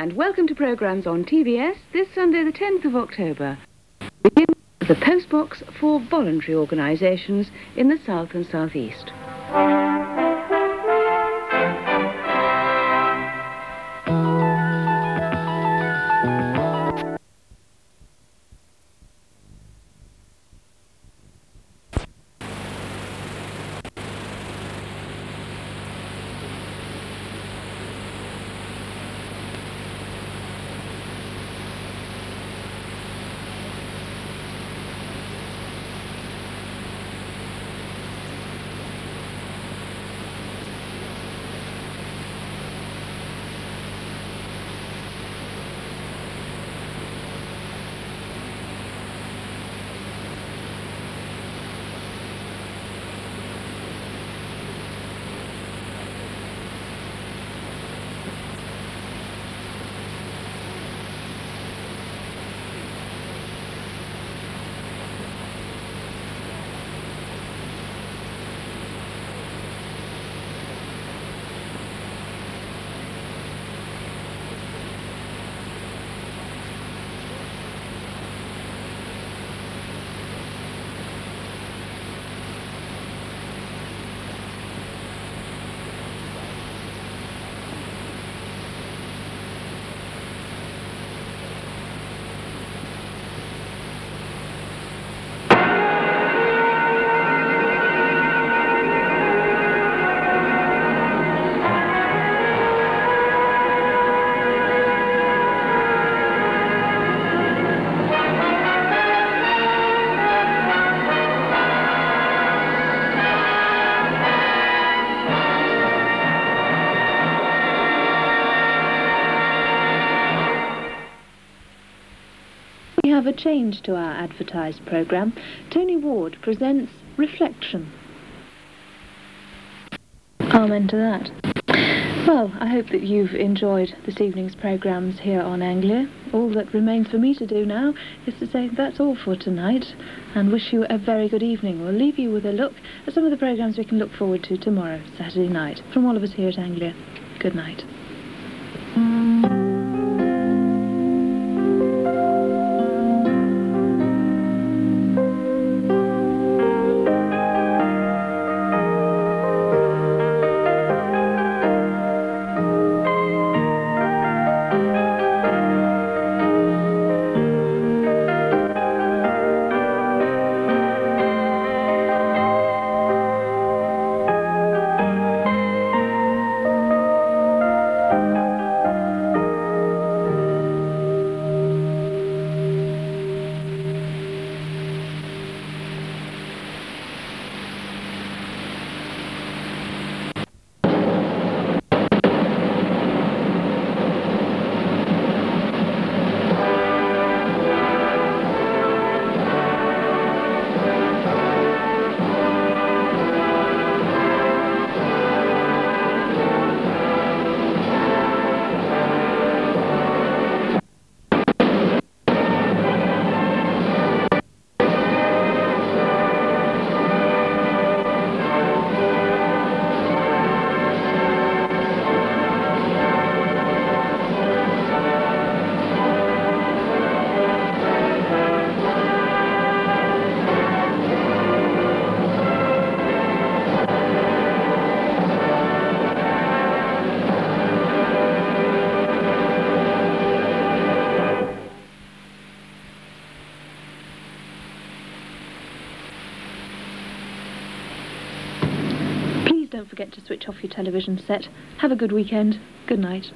and welcome to programmes on TBS this Sunday the 10th of October. Begin with the postbox for voluntary organisations in the South and South East. We have a change to our advertised programme. Tony Ward presents Reflection. Amen to that. Well, I hope that you've enjoyed this evening's programmes here on Anglia. All that remains for me to do now is to say that's all for tonight and wish you a very good evening. We'll leave you with a look at some of the programmes we can look forward to tomorrow, Saturday night. From all of us here at Anglia, good night. Don't forget to switch off your television set. Have a good weekend. Good night.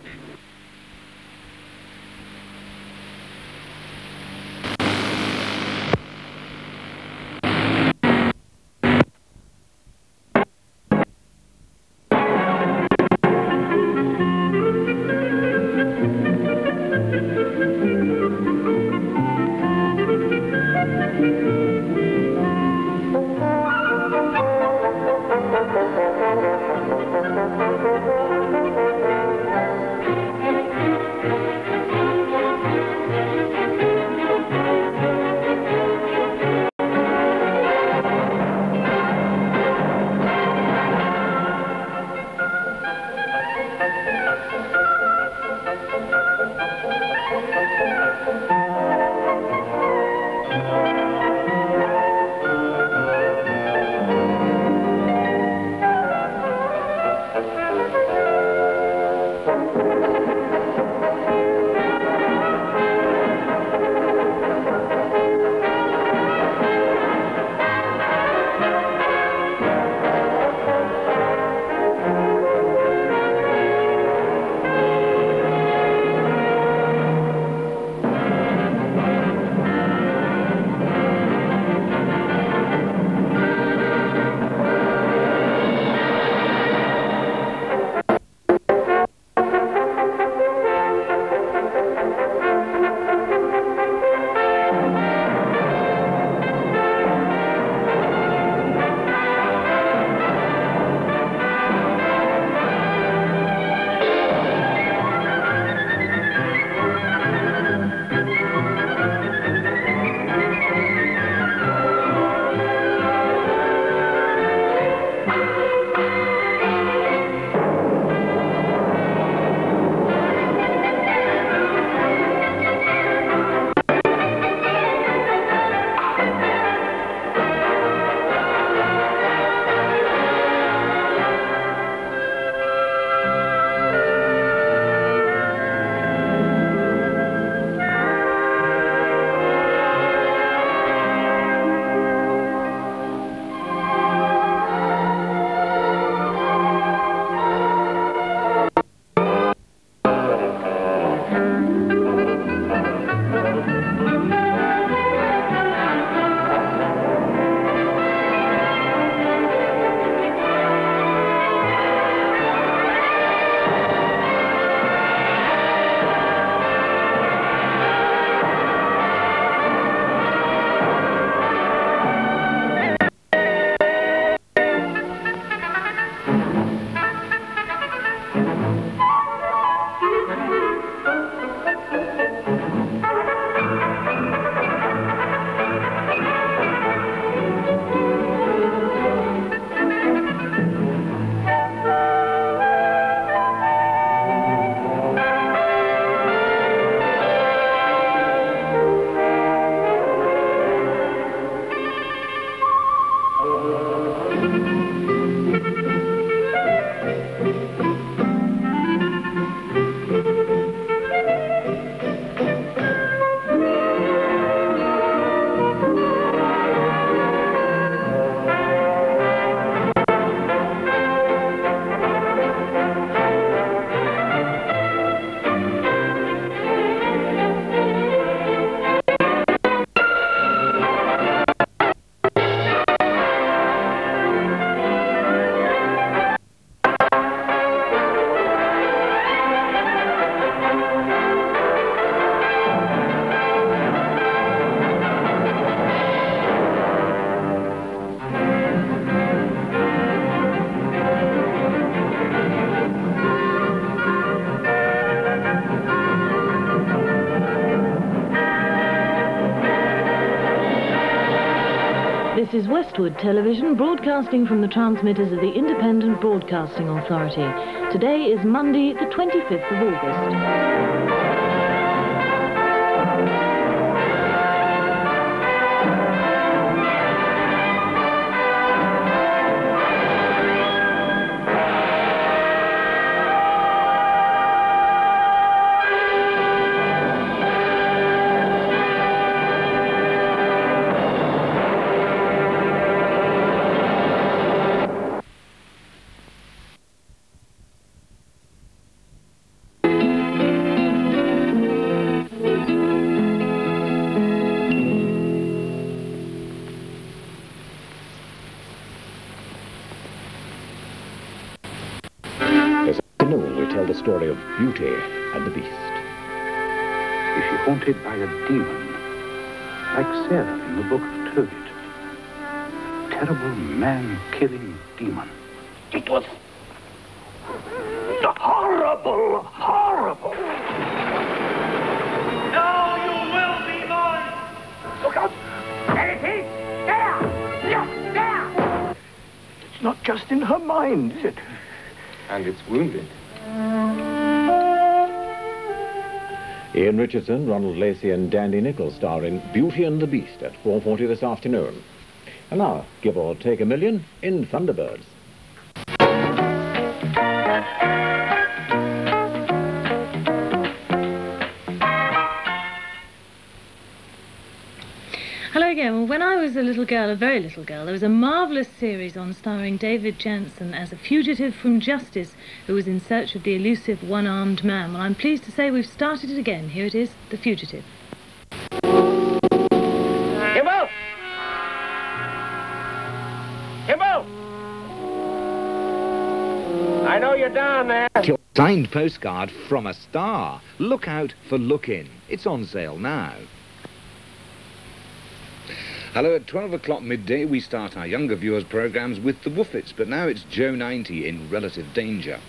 is Westwood Television, broadcasting from the transmitters of the Independent Broadcasting Authority. Today is Monday, the 25th of August. The story of Beauty and the Beast. Is she haunted by a demon, like Sarah in the book of Tobit? Terrible man-killing demon. It was horrible, horrible. Now you will be mine. Look out! There it is! There! Look, there! It's not just in her mind, is it? And it's wounded. Ian Richardson, Ronald Lacey and Dandy Nichols star in Beauty and the Beast at 4:40 this afternoon. And now, give or take $1 million in Thunderbirds. Hello again. Well, when I was a little girl, a very little girl, there was a marvellous series on starring David Jansen as a fugitive from justice who was in search of the elusive one-armed man. Well, I'm pleased to say we've started it again. Here it is, The Fugitive. Hippo! Hippo! I know you're down there. Signed postcard from a star. Look out for Look-In. It's on sale now. Hello, at 12 o'clock midday we start our younger viewers' programmes with the Woofits, but now it's Joe 90 in Relative Danger.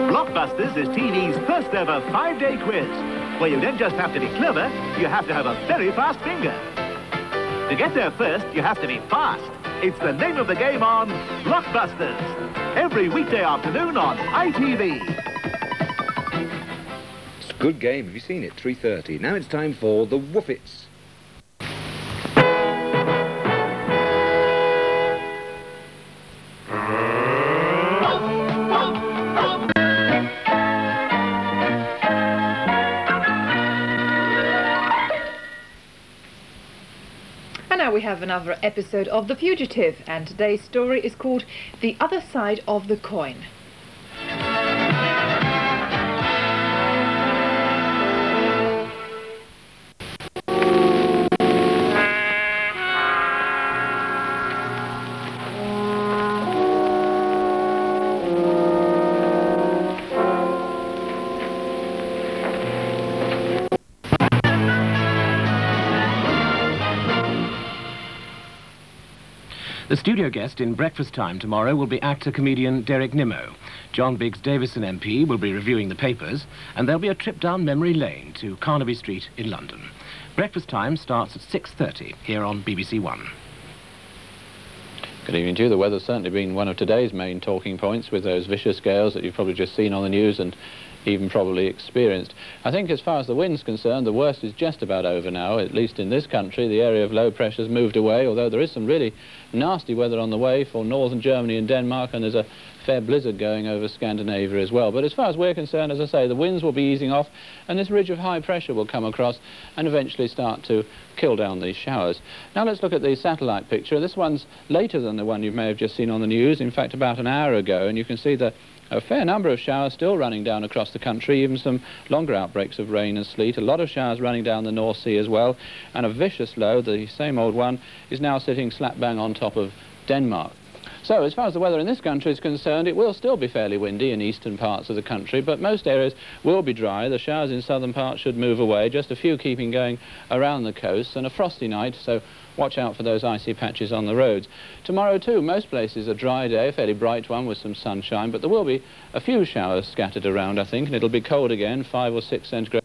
Blockbusters is TV's first ever 5-day quiz, where you don't just have to be clever, you have to have a very fast finger. To get there first, you have to be fast. It's the name of the game on Blockbusters, every weekday afternoon on ITV. It's a good game. Have you seen it? 3:30. Now it's time for the Woofits. Now we have another episode of The Fugitive, and today's story is called The Other Side of the Coin. The studio guest in Breakfast Time tomorrow will be actor-comedian Derek Nimmo. John Biggs-Davison MP will be reviewing the papers, and there'll be a trip down memory lane to Carnaby Street in London. Breakfast Time starts at 6:30 here on BBC One. Good evening to you. The weather's certainly been one of today's main talking points, with those vicious gales that you've probably just seen on the news and even probably experienced. I think as far as the wind's concerned, the worst is just about over now, at least in this country. The area of low pressure's moved away, although there is some really nasty weather on the way for northern Germany and Denmark, and there's a fair blizzard going over Scandinavia as well. But as far as we're concerned, as I say, the winds will be easing off, and this ridge of high pressure will come across and eventually start to kill down these showers. Now let's look at the satellite picture. This one's later than the one you may have just seen on the news, in fact about an hour ago, and you can see a fair number of showers still running down across the country, even some longer outbreaks of rain and sleet. A lot of showers running down the North Sea as well, and a vicious low, the same old one, is now sitting slap bang on top of Denmark. So, as far as the weather in this country is concerned, it will still be fairly windy in eastern parts of the country, but most areas will be dry. The showers in southern parts should move away, just a few keeping going around the coast, and a frosty night, so watch out for those icy patches on the roads. Tomorrow, too, most places a dry day, a fairly bright one with some sunshine, but there will be a few showers scattered around, I think, and it'll be cold again, 5 or 6 centigrade.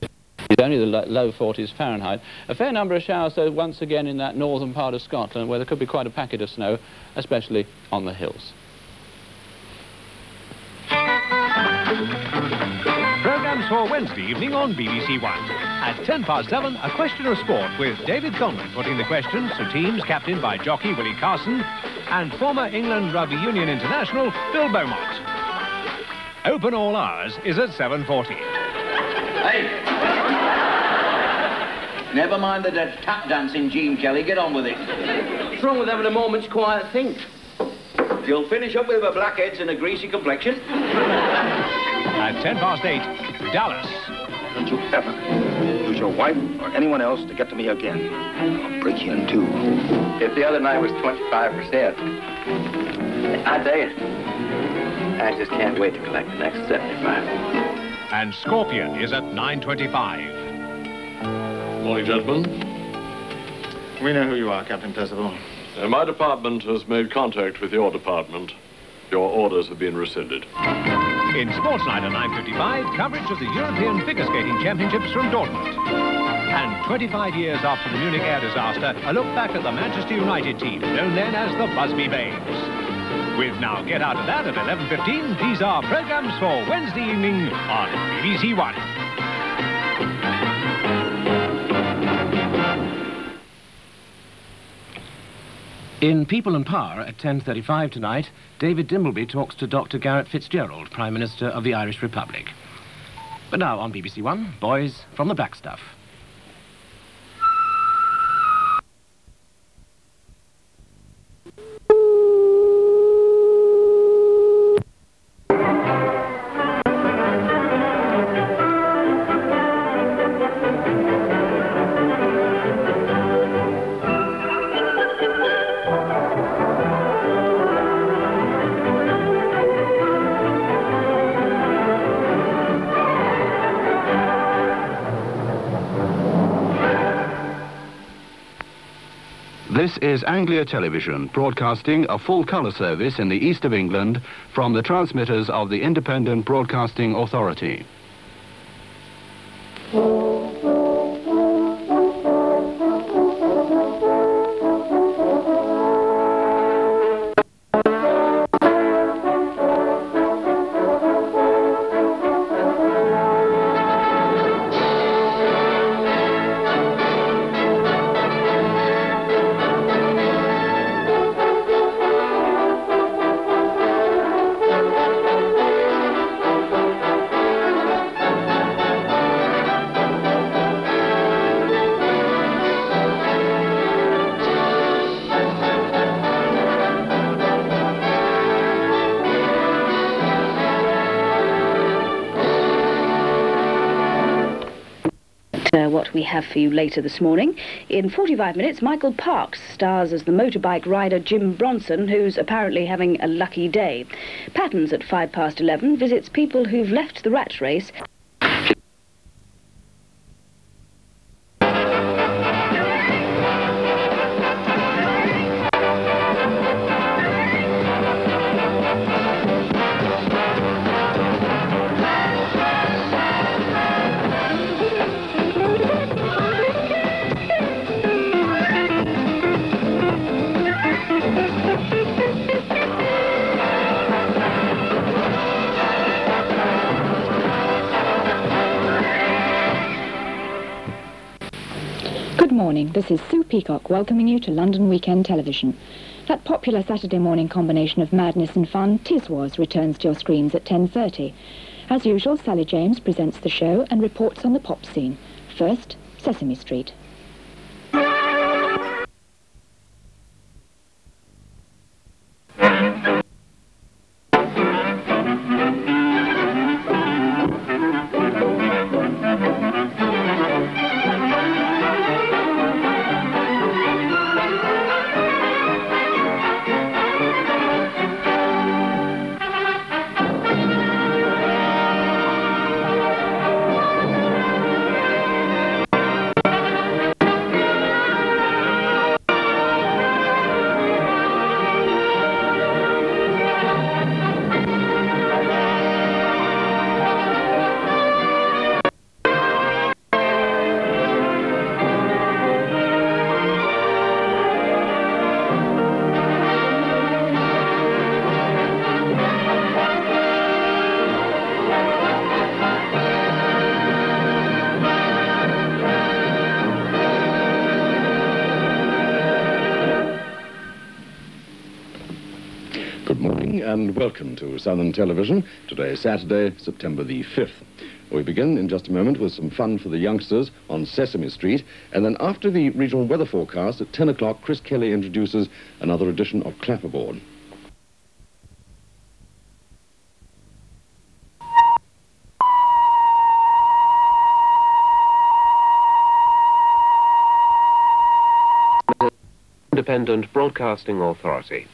It's only the low 40s Fahrenheit. A fair number of showers, though, once again in that northern part of Scotland, where there could be quite a packet of snow, especially on the hills. Programmes for Wednesday evening on BBC One. At 7:10, a question of sport with David Conlon putting the questions to teams captained by jockey Willie Carson and former England Rugby Union international Bill Beaumont. Open all hours is at 7:40. Hey! Never mind the tap dancing, Gene Kelly. Get on with it. What's wrong with having a moment's quiet think? You'll finish up with blackheads and a greasy complexion. At 8:10, Dallas. Don't you ever use your wife or anyone else to get to me again. I'll break you in two. If the other night was 25%, I tell you, I just can't wait to collect the next 75. And Scorpion is at 9:25. Morning, gentlemen. We know who you are, Captain Percival. My department has made contact with your department. Your orders have been rescinded. In Sports Night at 9:55, coverage of the European Figure Skating Championships from Dortmund. And 25 years after the Munich air disaster, a look back at the Manchester United team, known then as the Busby Babes. With Now Get Out of That at 11:15, these are programmes for Wednesday evening on BBC One. In People and Power at 10:35 tonight, David Dimbleby talks to Dr. Garret Fitzgerald, Prime Minister of the Irish Republic. But now on BBC One, Boys from the Black Stuff. This is Anglia Television, broadcasting a full-colour service in the east of England from the transmitters of the Independent Broadcasting Authority. What we have for you later this morning. In 45 minutes, Michael Parks stars as the motorbike rider Jim Bronson, who's apparently having a lucky day. Patterns at 11:05 visits people who've left the rat race. Good morning, this is Sue Peacock welcoming you to London Weekend Television. That popular Saturday morning combination of madness and fun, Tiswas, returns to your screens at 10:30. As usual, Sally James presents the show and reports on the pop scene. First, Sesame Street. morning and welcome to Southern Television. Today is Saturday, September the 5th. We begin in just a moment with some fun for the youngsters on Sesame Street, and then after the regional weather forecast at 10 o'clock, Chris Kelly introduces another edition of Clapperboard. Independent Broadcasting Authority.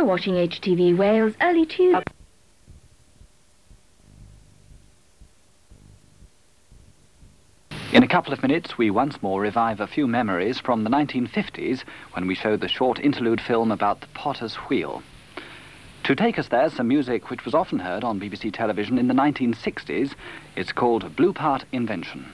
watching HTV Wales Early Tuesday. In a couple of minutes, we once more revive a few memories from the 1950s when we showed the short interlude film about the Potter's Wheel. To take us there, some music which was often heard on BBC television in the 1960s. It's called Blue Part Invention.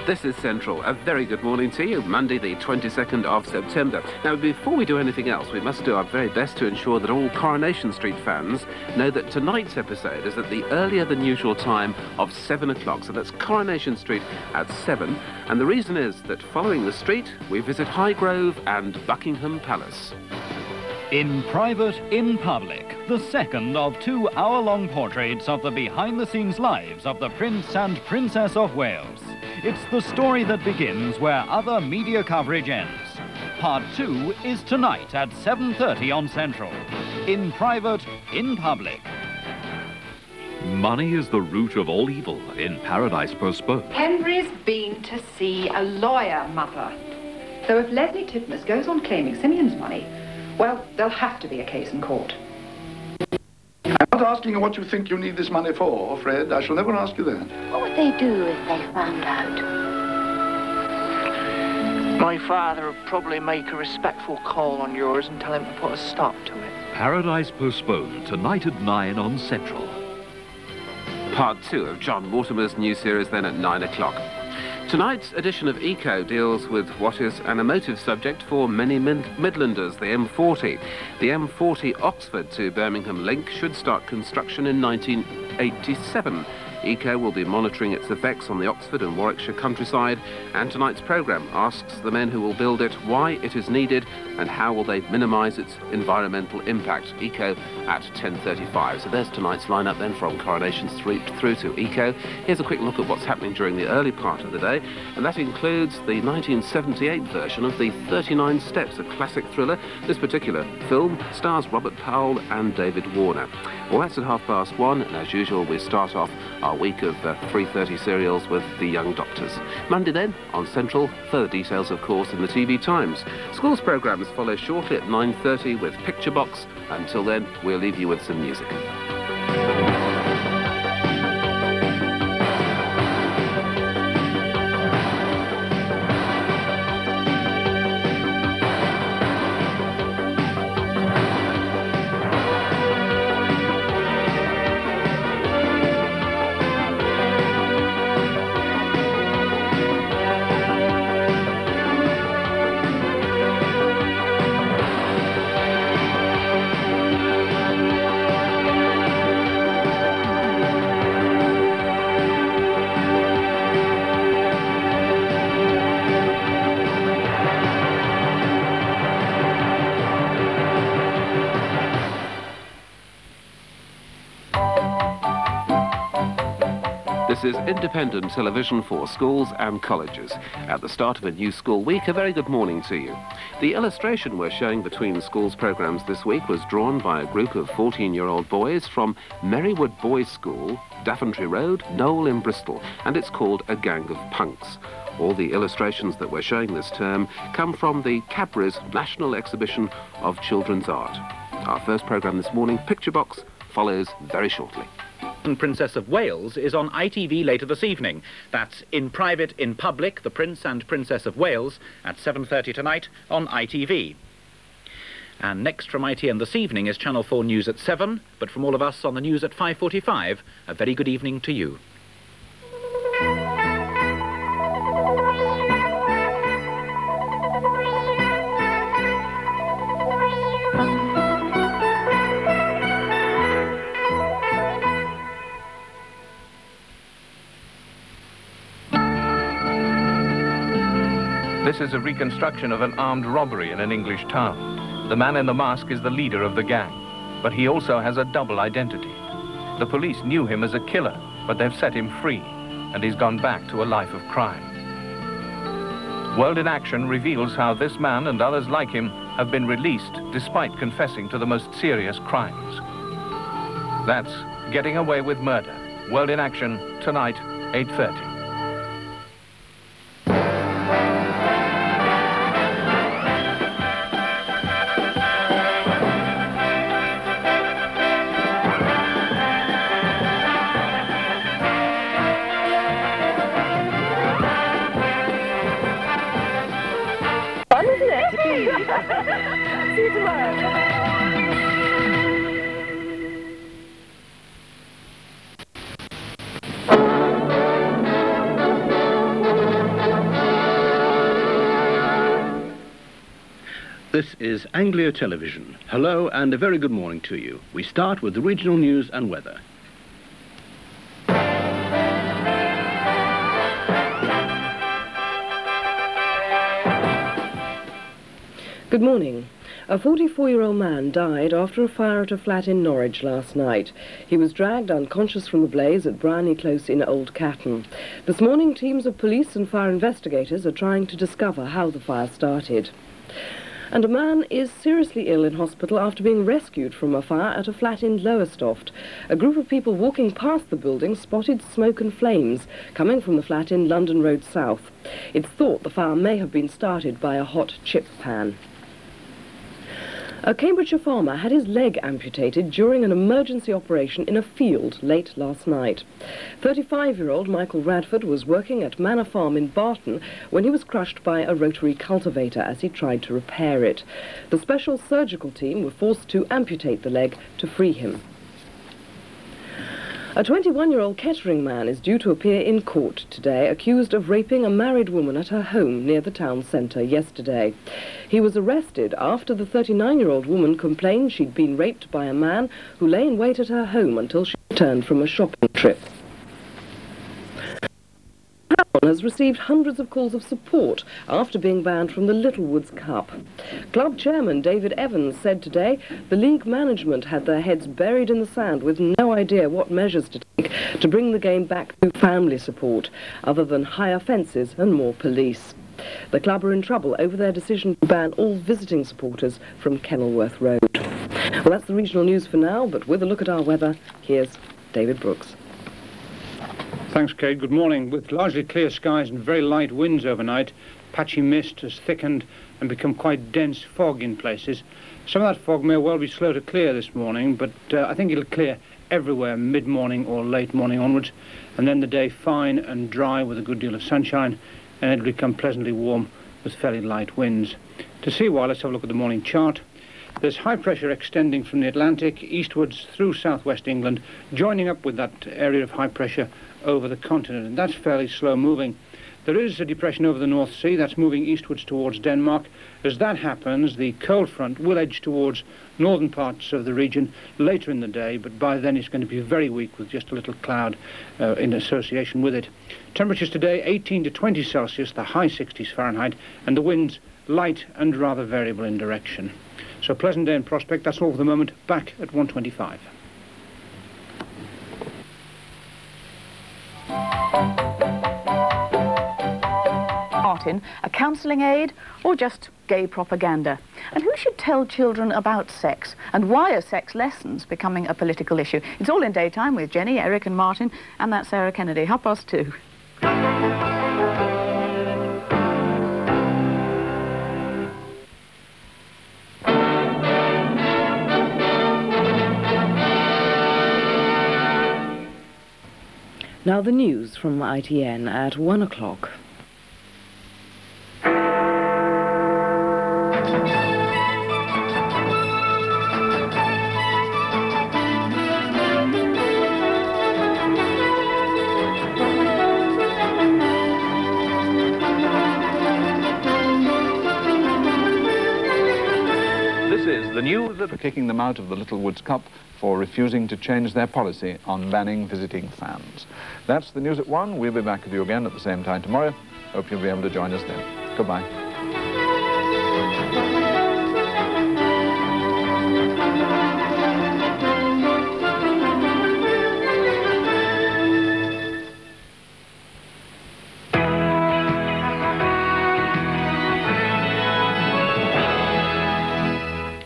This is Central. A very good morning to you. Monday the 22nd of September. Now, before we do anything else, we must do our very best to ensure that all Coronation Street fans know that tonight's episode is at the earlier than usual time of 7 o'clock. So that's Coronation Street at 7. And the reason is that following the street, we visit Highgrove and Buckingham Palace. In Private, in Public, the second of 2 hour-long portraits of the behind-the-scenes lives of the Prince and Princess of Wales. It's the story that begins where other media coverage ends. Part 2 is tonight at 7:30 on Central. In Private, in Public. Money is the root of all evil in Paradise Postponed. Henry's been to see a lawyer, Mother. So if Leslie Titmuss goes on claiming Simeon's money, well, there'll have to be a case in court. I'm not asking you what you think you need this money for, Fred. I shall never ask you that. What would they do if they found out? My father would probably make a respectful call on yours and tell him to put a stop to it. Paradise Postponed, tonight at 9 on Central. Part 2 of John Mortimer's new series then at 9 o'clock. Tonight's edition of ECO deals with what is an emotive subject for many Midlanders, the M40. The M40 Oxford to Birmingham link should start construction in 1987. ECO will be monitoring its effects on the Oxford and Warwickshire countryside, and tonight's programme asks the men who will build it why it is needed and how will they minimise its environmental impact. ECO at 10:35. So there's tonight's lineup then from Coronation Street through to ECO. Here's a quick look at what's happening during the early part of the day, and that includes the 1978 version of the 39 Steps, a classic thriller. This particular film stars Robert Powell and David Warner. Well, that's at 1:30, and as usual we start off our week of 3:30 serials with The Young Doctors. Monday then, on Central, further details of course in the TV Times. Schools programmes follow shortly at 9:30 with Picture Box. Until then, we'll leave you with some music. This is independent television for schools and colleges. At the start of a new school week, a very good morning to you. The illustration we're showing between schools programmes this week was drawn by a group of 14-year-old boys from Merrywood Boys' School, Daventry Road, Knowle in Bristol, and it's called A Gang of Punks. All the illustrations that we're showing this term come from the Cadbury's National Exhibition of Children's Art. Our first programme this morning, Picture Box, follows very shortly. Princess of Wales is on ITV later this evening. That's In Private, in Public, The Prince and Princess of Wales at 7:30 tonight on ITV. And next from ITN this evening is Channel 4 News at 7, but from all of us on the news at 5:45, a very good evening to you. This is a reconstruction of an armed robbery in an English town. The man in the mask is the leader of the gang, but he also has a double identity. The police knew him as a killer, but they've set him free, and he's gone back to a life of crime. World in Action reveals how this man and others like him have been released despite confessing to the most serious crimes. That's Getting Away with Murder. World in Action, tonight, 8:30. Fun, isn't it? See you tomorrow. This is Anglia Television. Hello and a very good morning to you. We start with the regional news and weather. Good morning. A 44-year-old man died after a fire at a flat in Norwich last night. He was dragged unconscious from the blaze at Bryony Close in Old Catton. This morning, teams of police and fire investigators are trying to discover how the fire started. And a man is seriously ill in hospital after being rescued from a fire at a flat in Lowestoft. A group of people walking past the building spotted smoke and flames coming from the flat in London Road South. It's thought the fire may have been started by a hot chip pan. A Cambridgeshire farmer had his leg amputated during an emergency operation in a field late last night. 35-year-old Michael Radford was working at Manor Farm in Barton when he was crushed by a rotary cultivator as he tried to repair it. The special surgical team were forced to amputate the leg to free him. A 21-year-old Kettering man is due to appear in court today, accused of raping a married woman at her home near the town centre yesterday. He was arrested after the 39-year-old woman complained she'd been raped by a man who lay in wait at her home until she returned from a shopping trip. Has received hundreds of calls of support after being banned from the Littlewoods Cup. Club chairman David Evans said today the league management had their heads buried in the sand with no idea what measures to take to bring the game back to family support, other than higher fences and more police. The club are in trouble over their decision to ban all visiting supporters from Kenilworth Road. Well, that's the regional news for now, but with a look at our weather, here's David Brooks. Thanks, Kate. Good morning. With largely clear skies and very light winds overnight, patchy mist has thickened and become quite dense fog in places. Some of that fog may well be slow to clear this morning, but I think it'll clear everywhere mid-morning or late morning onwards, and then the day fine and dry with a good deal of sunshine, and it'll become pleasantly warm with fairly light winds. To see why, let's have a look at the morning chart. There's high pressure extending from the Atlantic eastwards through southwest England, joining up with that area of high pressure over the continent, and that's fairly slow moving. There is a depression over the North Sea that's moving eastwards towards Denmark. As that happens, the cold front will edge towards northern parts of the region later in the day, but by then it's going to be very weak with just a little cloud in association with it. Temperatures today 18 to 20 Celsius, the high 60s Fahrenheit, and the winds light and rather variable in direction. So pleasant day in prospect. That's all for the moment. Back at 1:25. Martin, a counselling aid, or just gay propaganda? And who should tell children about sex? And why are sex lessons becoming a political issue? It's all in daytime with Jenny, Eric and Martin, and that's Sarah Kennedy. 2:30. Now the news from ITN at 1 o'clock. This is the news for kicking them out of the Littlewoods Cup for refusing to change their policy on banning visiting fans. That's the news at 1. We'll be back with you again at the same time tomorrow. Hope you'll be able to join us then. Goodbye.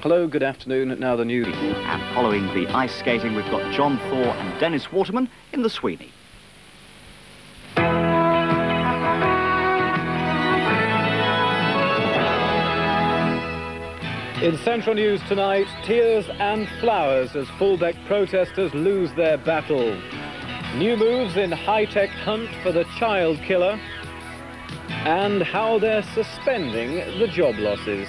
Hello, good afternoon. Now the news. And following the ice skating, we've got John Thor and Dennis Waterman in the Sweeney. In Central News tonight, tears and flowers as Fullbeck protesters lose their battle. New moves in high-tech hunt for the child killer. And how they're suspending the job losses.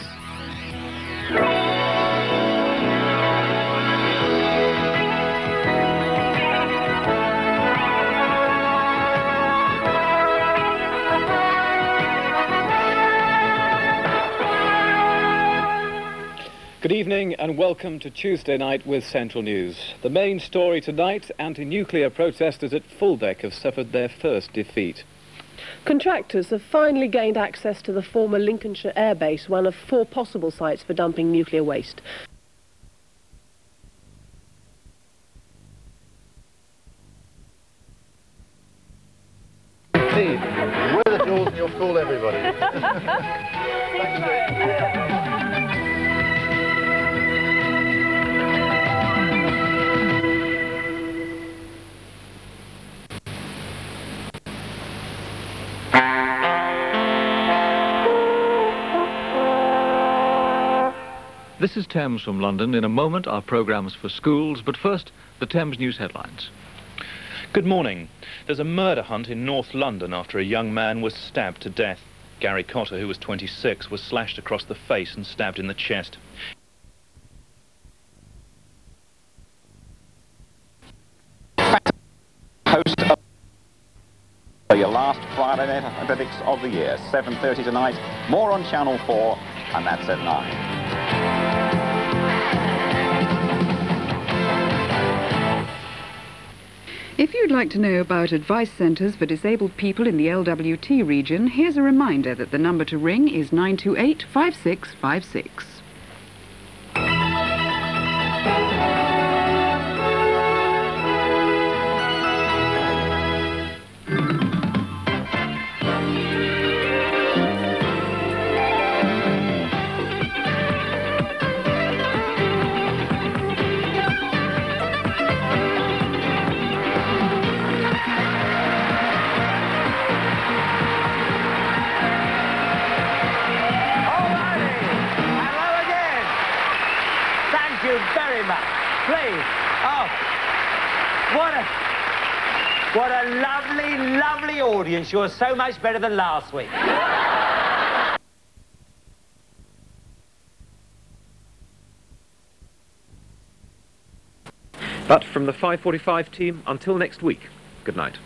Good evening and welcome to Tuesday night with Central News. The main story tonight, anti-nuclear protesters at Fullbeck have suffered their first defeat. Contractors have finally gained access to the former Lincolnshire Air Base, one of 4 possible sites for dumping nuclear waste. Steve, wear the jewels and you'll fool everybody. Thanks, Steve. This is Thames from London. In a moment, our programmes for schools, but first, the Thames News headlines. Good morning. There's a murder hunt in North London after a young man was stabbed to death. Gary Cotter, who was 26, was slashed across the face and stabbed in the chest. Host of your last Friday night athletics of the year, 7:30 tonight. More on Channel 4, and that's at 9. If you'd like to know about advice centres for disabled people in the LWT region, here's a reminder that the number to ring is 928 5656. Please. Oh, what a lovely, lovely audience. You're so much better than last week. But from the 5:45 team, until next week, good night.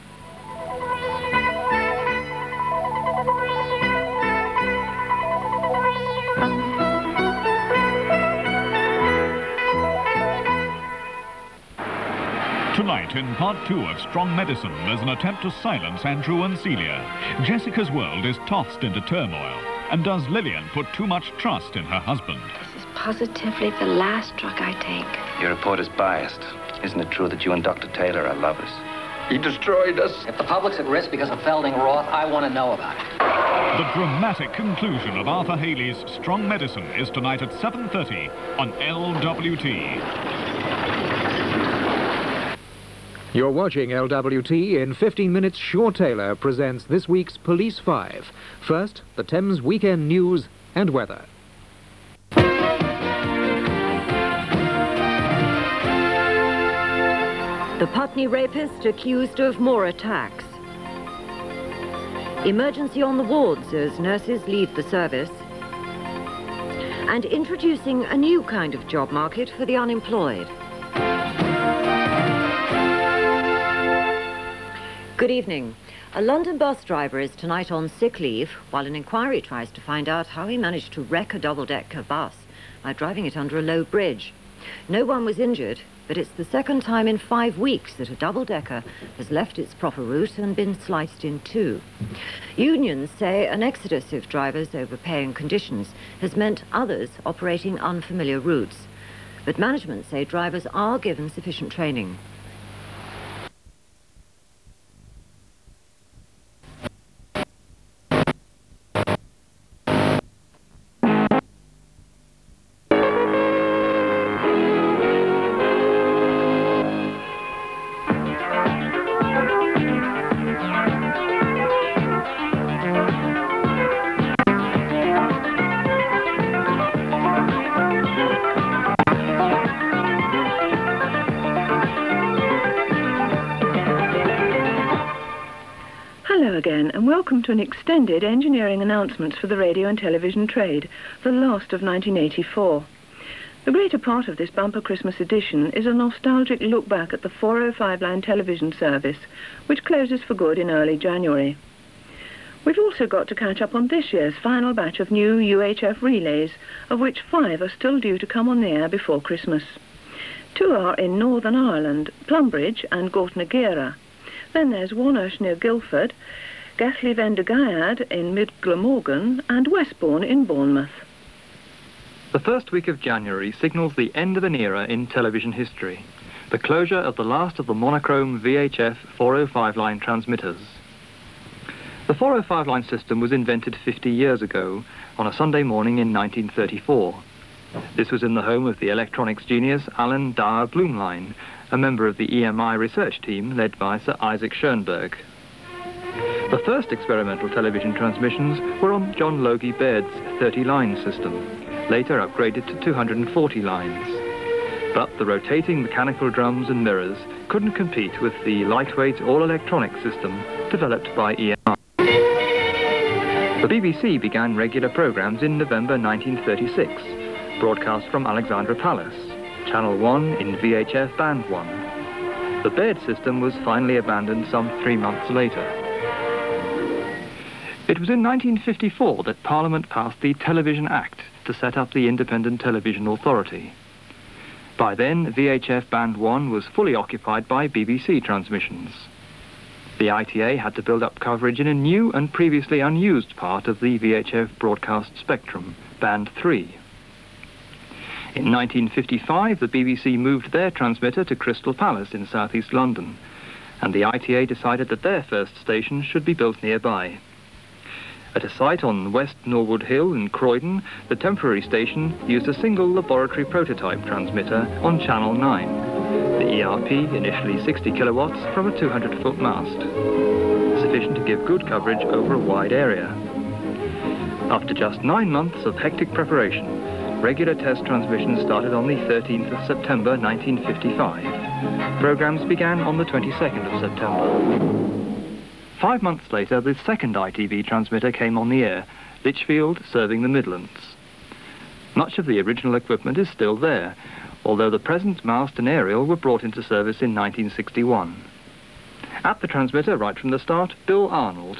Tonight, in part 2 of Strong Medicine, there's an attempt to silence Andrew and Celia. Jessica's world is tossed into turmoil. And does Lillian put too much trust in her husband? This is positively the last drug I take. Your report is biased. Isn't it true that you and Dr. Taylor are lovers? He destroyed us. If the public's at risk because of Felding Roth, I want to know about it. The dramatic conclusion of Arthur Haley's Strong Medicine is tonight at 7:30 on LWT. You're watching LWT. In 15 minutes, Shaw Taylor presents this week's Police 5. First, the Thames weekend news and weather. The Putney rapist accused of more attacks. Emergency on the wards as nurses leave the service. And introducing a new kind of job market for the unemployed. Good evening. A London bus driver is tonight on sick leave while an inquiry tries to find out how he managed to wreck a double-decker bus by driving it under a low bridge. No one was injured, but it's the second time in 5 weeks that a double-decker has left its proper route and been sliced in two. Unions say an exodus of drivers over pay and conditions has meant others operating unfamiliar routes. But management say drivers are given sufficient training. and welcome to an extended engineering announcements for the radio and television trade, the last of 1984. The greater part of this bumper Christmas edition is a nostalgic look back at the 405-line television service, which closes for good in early January. We've also got to catch up on this year's final batch of new UHF relays, of which 5 are still due to come on the air before Christmas. 2 are in Northern Ireland, Plumbridge and Gortnagira. Then there's Warnosh near Guildford, Gatley Vendegaiad in Mid-Glamorgan and Westbourne in Bournemouth. The first week of January signals the end of an era in television history, the closure of the last of the monochrome VHF 405-line transmitters. The 405-line system was invented 50 years ago, on a Sunday morning in 1934. This was in the home of the electronics genius Alan Dyer Blumlein, a member of the EMI research team led by Sir Isaac Schoenberg. The first experimental television transmissions were on John Logie Baird's 30-line system, later upgraded to 240 lines. But the rotating mechanical drums and mirrors couldn't compete with the lightweight all-electronic system developed by EMI. The BBC began regular programmes in November 1936, broadcast from Alexandra Palace, Channel 1 in VHF Band 1. The Baird system was finally abandoned some 3 months later. It was in 1954 that Parliament passed the Television Act to set up the Independent Television Authority. By then, VHF Band 1 was fully occupied by BBC transmissions. The ITA had to build up coverage in a new and previously unused part of the VHF broadcast spectrum, Band 3. In 1955, the BBC moved their transmitter to Crystal Palace in southeast London, and the ITA decided that their first station should be built nearby. At a site on West Norwood Hill in Croydon, the temporary station used a single laboratory prototype transmitter on Channel 9, the ERP initially 60 kilowatts from a 200-foot mast, sufficient to give good coverage over a wide area. After just 9 months of hectic preparation, regular test transmissions started on the 13th of September 1955. Programs began on the 22nd of September. 5 months later, the second ITV transmitter came on the air, Lichfield serving the Midlands. Much of the original equipment is still there, although the present mast and aerial were brought into service in 1961. At the transmitter, right from the start, Bill Arnold.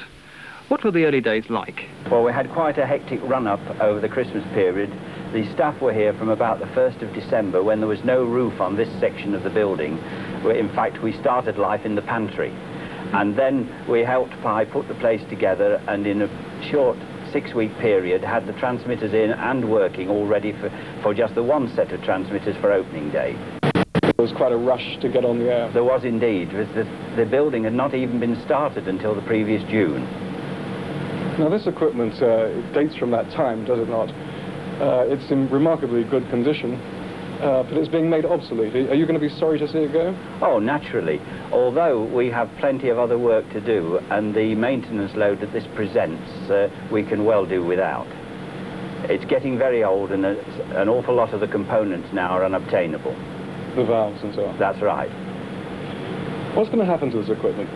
What were the early days like? Well, we had quite a hectic run-up over the Christmas period. The staff were here from about the 1st of December when there was no roof on this section of the building. In fact, we started life in the pantry. And then we helped Pi put the place together, and in a short 6-week period had the transmitters in and working all ready for just the one set of transmitters for opening day. There was quite a rush to get on the air. There was indeed. The building had not even been started until the previous June. Now this equipment it dates from that time, does it not? It's in remarkably good condition, but it's being made obsolete. Are you going to be sorry to see it go? Oh, naturally. Although we have plenty of other work to do, and the maintenance load that this presents, we can well do without. It's getting very old, and an awful lot of the components now are unobtainable. The valves and so on? That's right. What's going to happen to this equipment?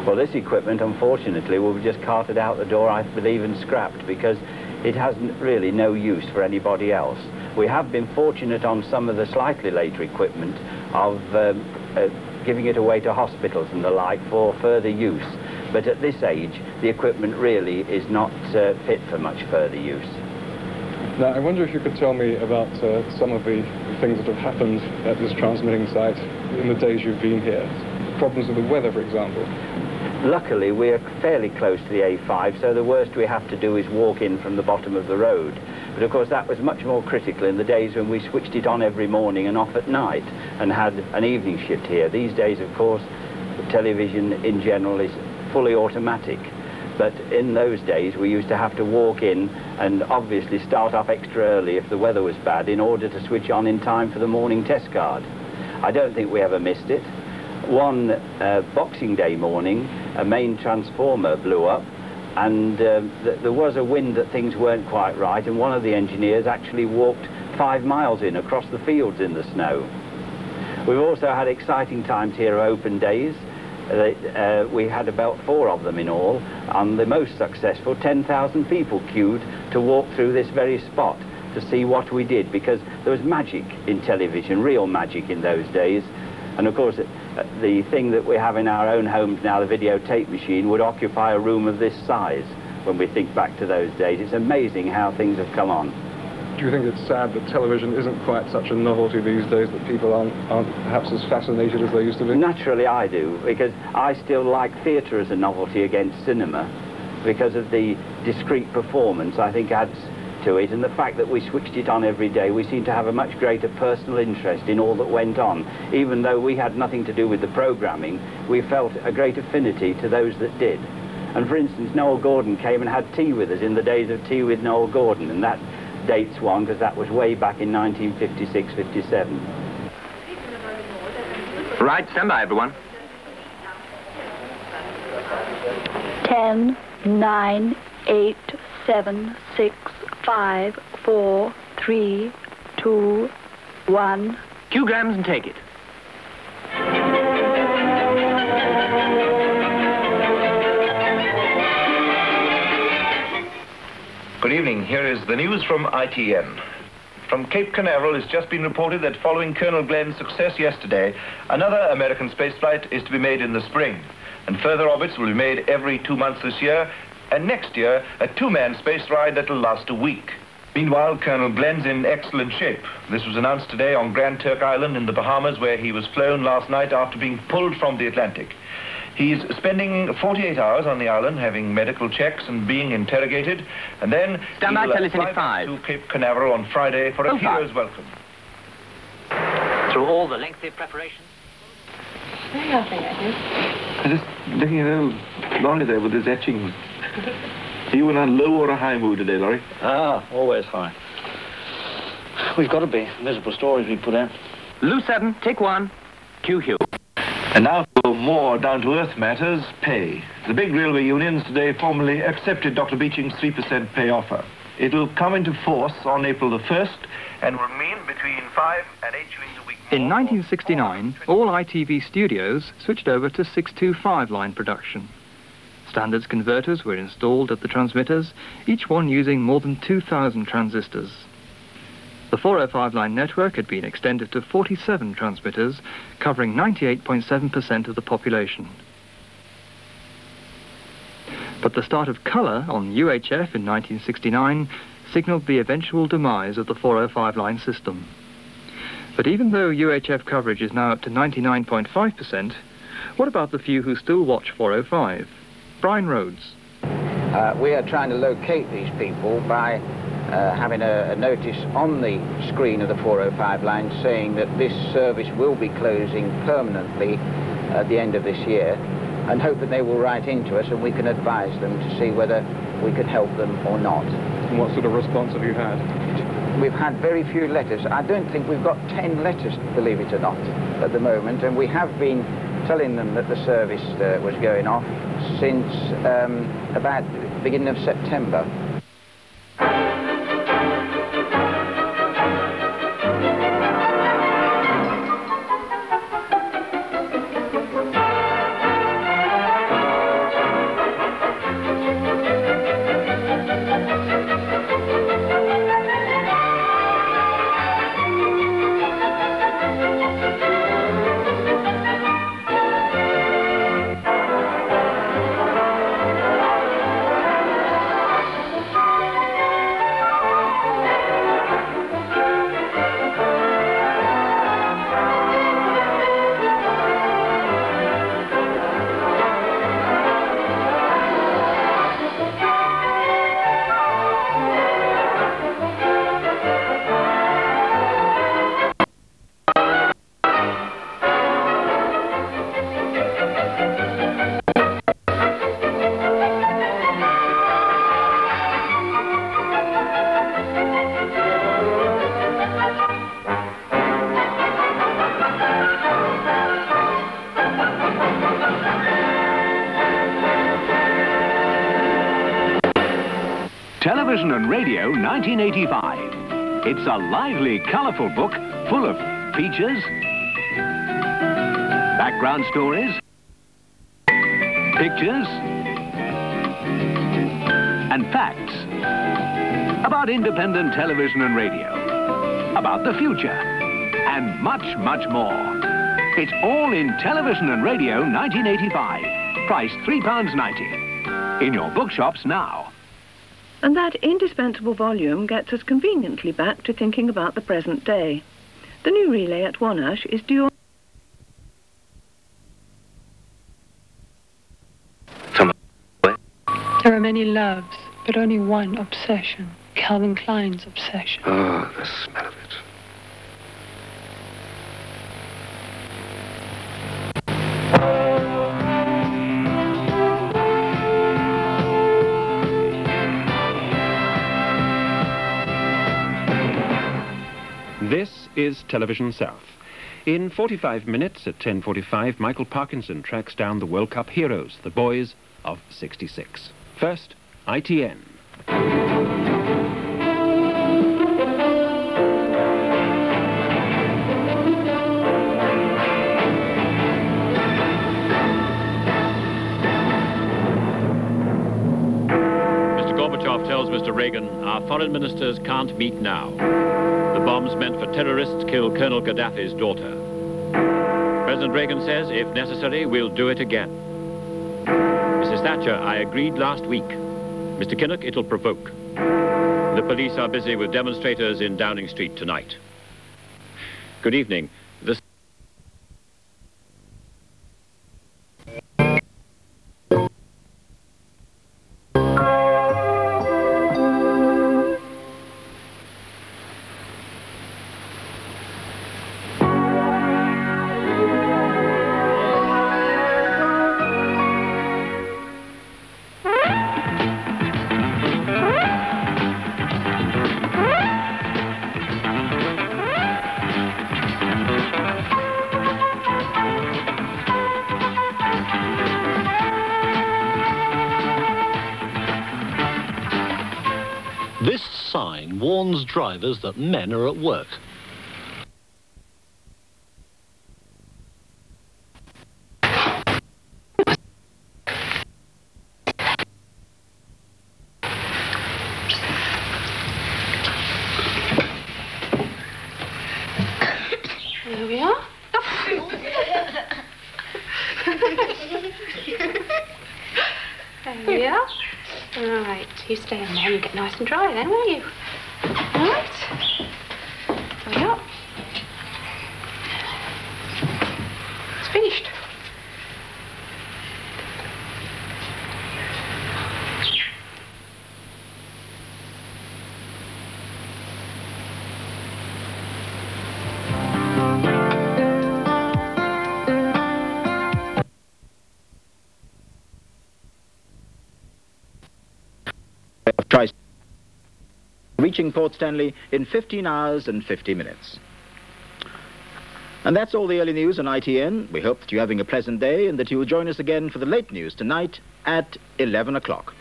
Well, this equipment, unfortunately, will be just carted out the door, I believe, and scrapped, because it has really no use for anybody else. We have been fortunate on some of the slightly later equipment of giving it away to hospitals and the like for further use. But at this age, the equipment really is not fit for much further use. Now, I wonder if you could tell me about some of the things that have happened at this transmitting site in the days you've been here. Problems with the weather, for example. Luckily, we're fairly close to the A5, so the worst we have to do is walk in from the bottom of the road. But of course, that was much more critical in the days when we switched it on every morning and off at night and had an evening shift here. These days, of course, television in general is fully automatic. But in those days, we used to have to walk in and obviously start off extra early if the weather was bad in order to switch on in time for the morning test card. I don't think we ever missed it. One Boxing Day morning, a main transformer blew up, and there was a wind that things weren't quite right, and one of the engineers actually walked 5 miles in across the fields in the snow. We've also had exciting times here, open days. we had about 4 of them in all, and the most successful, 10,000 people queued to walk through this very spot to see what we did, because there was magic in television, real magic in those days. And of course, the thing that we have in our own homes now, the videotape machine, would occupy a room of this size when we think back to those days. It's amazing how things have come on. Do you think it's sad that television isn't quite such a novelty these days, that people aren't perhaps as fascinated as they used to be? Naturally I do, because I still like theatre as a novelty against cinema, because of the discrete performance I think adds to it, and the fact that we switched it on every day. We seem to have a much greater personal interest in all that went on. Even though we had nothing to do with the programming, we felt a great affinity to those that did. And for instance, Noel Gordon came and had tea with us in the days of Tea with Noel Gordon, and that dates one because that was way back in 1956-57. Right, stand by, everyone. 10, 9, 8, 7, 6, 5, 4, 3, 2, 1. Q grams and take it. Good evening. Here is the news from ITN. From Cape Canaveral, it's just been reported that following Colonel Glenn's success yesterday, another American spaceflight is to be made in the spring. And further orbits will be made every 2 months this year, and next year, a 2-man space ride that will last a week. Meanwhile, Colonel Glenn's in excellent shape. This was announced today on Grand Turk Island in the Bahamas, where he was flown last night after being pulled from the Atlantic. He's spending 48 hours on the island, having medical checks and being interrogated, and then stand by till it's fly back to Cape Canaveral on Friday for a hero's welcome. Through all the lengthy preparations? Nothing, I I'm just looking at old Laurie there with his etchings. Are you in a low or a high mood today, Laurie? Ah, always high. We've got to be. Miserable stories we put out. Lou 7, take 1. Q Hugh. And now for more down-to-earth matters, pay. The big railway unions today formally accepted Dr. Beeching's 3% pay offer. It will come into force on April the 1st and will mean between 5 and 8 shillings a week. In 1969, all ITV studios switched over to 625 line production. Standards converters were installed at the transmitters, each one using more than 2,000 transistors. The 405 line network had been extended to 47 transmitters, covering 98.7% of the population. But the start of colour on UHF in 1969 signalled the eventual demise of the 405 line system. But even though UHF coverage is now up to 99.5%, what about the few who still watch 405? Brian Rhodes. We are trying to locate these people by having a notice on the screen of the 405 line saying that this service will be closing permanently at the end of this year, and hope that they will write into us and we can advise them to see whether we can help them or not. And what sort of response have you had? We've had very few letters. I don't think we've got 10 letters, believe it or not, at the moment, and we have been telling them that the service was going off since about the beginning of September. Television and Radio 1985. It's a lively, colourful book full of features, background stories, pictures, and facts about independent television and radio, about the future, and much, much more. It's all in Television and Radio 1985, priced £3.90. In your bookshops now. And that indispensable volume gets us conveniently back to thinking about the present day. The new relay at Wonersh is due on... There are many loves, but only one obsession. Calvin Klein's obsession. Oh, the smell of it. This is Television South. In 45 minutes at 10:45, Michael Parkinson tracks down the World Cup heroes, the boys of '66. First, ITN. Mr. Gorbachev tells Mr. Reagan, our foreign ministers can't meet now. The bombs meant for terrorists kill Colonel Gaddafi's daughter. President Reagan says, if necessary, we'll do it again. Mrs. Thatcher, I agreed last week. Mr. Kinnock, it'll provoke. The police are busy with demonstrators in Downing Street tonight. Good evening. This sign warns drivers that men are at work. There we are. There we are. Right, you stay on there and get nice and dry then, won't you? Right. There we are. It's finished. Reaching Port Stanley in 15 hours and 50 minutes. And that's all the early news on ITN. We hope that you're having a pleasant day and that you will join us again for the late news tonight at 11 o'clock.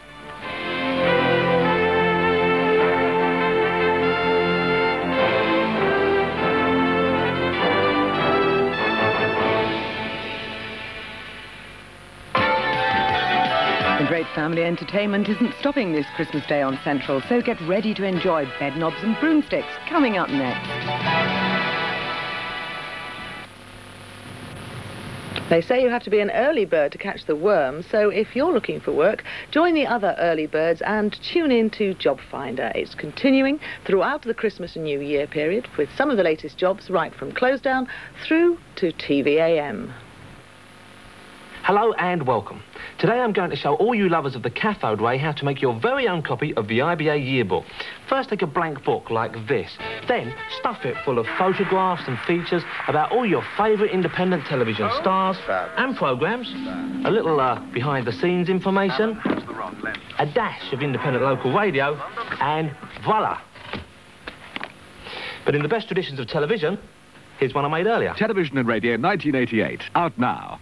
Great family entertainment isn't stopping this Christmas Day on Central, so get ready to enjoy Bedknobs and Broomsticks coming up next. They say you have to be an early bird to catch the worm, so if you're looking for work, join the other early birds and tune in to Job Finder. It's continuing throughout the Christmas and New Year period with some of the latest jobs right from close down through to TVAM. Hello and welcome. Today I'm going to show all you lovers of the cathode ray how to make your very own copy of the IBA yearbook. First take a blank book like this, then stuff it full of photographs and features about all your favourite independent television stars and programmes, a little behind the scenes information, a dash of independent local radio, and voila. But in the best traditions of television, here's one I made earlier. Television and Radio 1988, out now.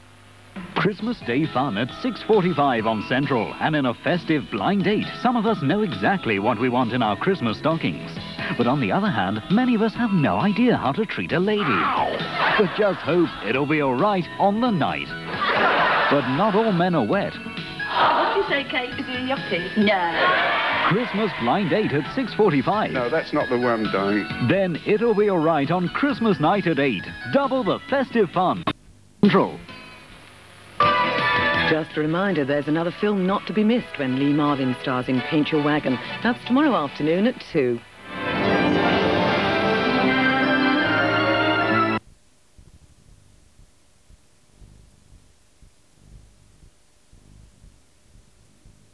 Christmas Day fun at 6:45 on Central, and in a festive blind date, some of us know exactly what we want in our Christmas stockings. But on the other hand, many of us have no idea how to treat a lady. But just hope it'll be all right on the night. But not all men are wet. you say, Kate? Is it in your tea? No. Christmas Blind Date at 6:45. No, that's not the one, darling. Then It'll Be Alright on Christmas night at 8. Double the festive fun. Central. Just a reminder, there's another film not to be missed when Lee Marvin stars in Paint Your Wagon. That's tomorrow afternoon at 2.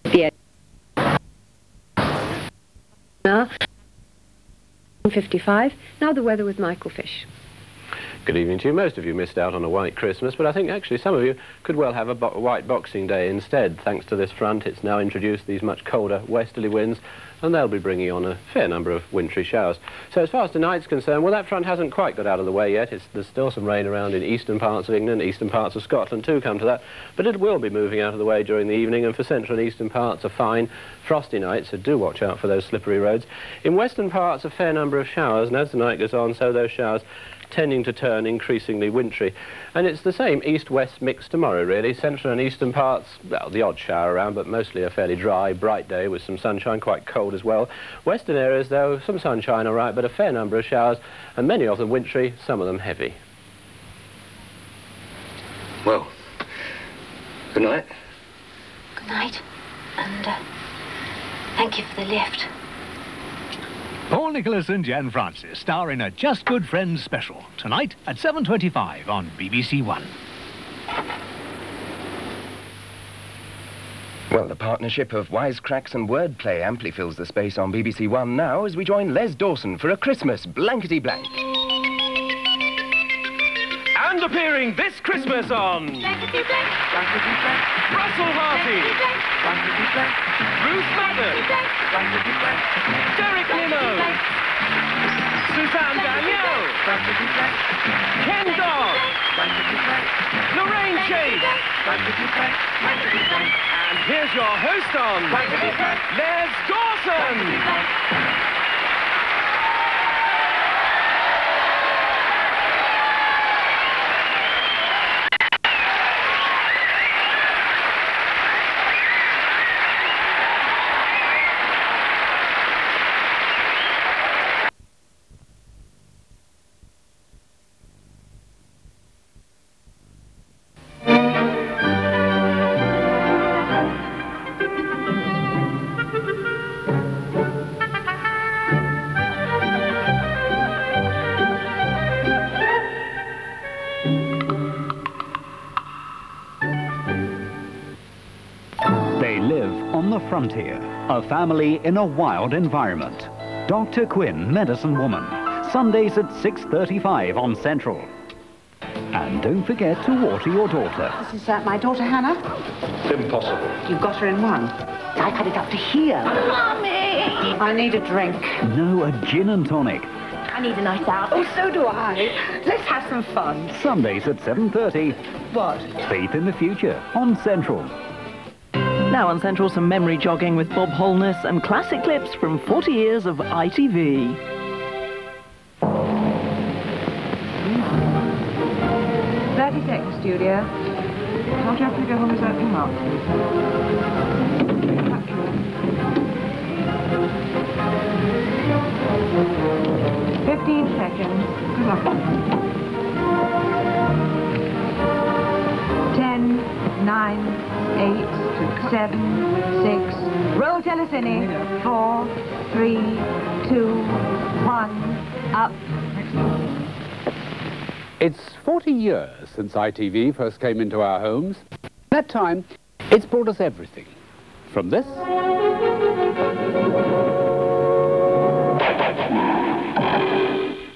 Yeah. 55. Now the weather with Michael Fish. Good evening to you. Most of you missed out on a white Christmas, but I think actually some of you could well have a white Boxing Day instead. Thanks to this front, it's now introduced these much colder westerly winds, and they'll be bringing on a fair number of wintry showers. So as far as tonight's concerned, well, that front hasn't quite got out of the way yet. There's still some rain around in eastern parts of England, eastern parts of Scotland too, come to that. But it will be moving out of the way during the evening, and for central and eastern parts, a fine frosty night, so do watch out for those slippery roads. In western parts, a fair number of showers, and as the night goes on, so those showers tending to turn increasingly wintry. And it's the same east-west mix tomorrow, really. Central and eastern parts, well, the odd shower around, but mostly a fairly dry, bright day with some sunshine, quite cold as well. Western areas, though, some sunshine, all right, but a fair number of showers, and many of them wintry, some of them heavy. Well, good night. Good night, and thank you for the lift. Paul Nicholas and Jan Francis star in a Just Good Friends special, tonight at 7:25 on BBC One. Well, the partnership of wisecracks and wordplay amply fills the space on BBC One now as we join Les Dawson for a Christmas blankety-blank. And appearing this Christmas on... Blankety-blank. Blankety-blank. Russell Harty. Blankety-blank. Ruth Maddern. Blankety-blank. Derek Lino. Suzanne Danielle. Blankety-blank. Ken Dodd. Blankety-blank. Lorraine Chase. Blankety-blank. Blankety-blank. And here's your host on Blankety-blank. Les Dawson. They live on the frontier, a family in a wild environment. Dr. Quinn, Medicine Woman, Sundays at 6:35 on Central. And don't forget to water your daughter. This is my daughter, Hannah. Impossible. You've got her in one. I've had it up to here. Mummy! I need a drink. No, a gin and tonic. I need a night out. Oh, so do I. Let's have some fun. Sundays at 7:30. What? Faith in the Future on Central. Now on Central, some memory jogging with Bob Holness and classic clips from 40 years of ITV. Seconds, Julia. How do you have to go home and set them up? 15 seconds. Good luck. 10, 9, 8, 7, 6. Roll telecine. 4, 3, 2, 1. Up. It's 40 years since ITV first came into our homes. That time, it's brought us everything. From this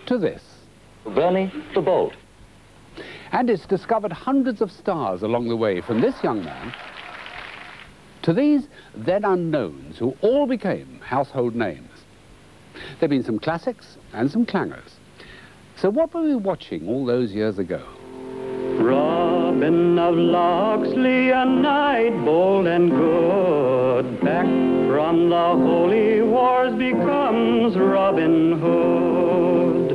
to this. Bernie the Bold. And it's discovered hundreds of stars along the way, from this young man to these then unknowns who all became household names. There have been some classics and some clangers. So what were we watching all those years ago? Robin of Locksley, a knight bold and good, back from the holy wars becomes Robin Hood.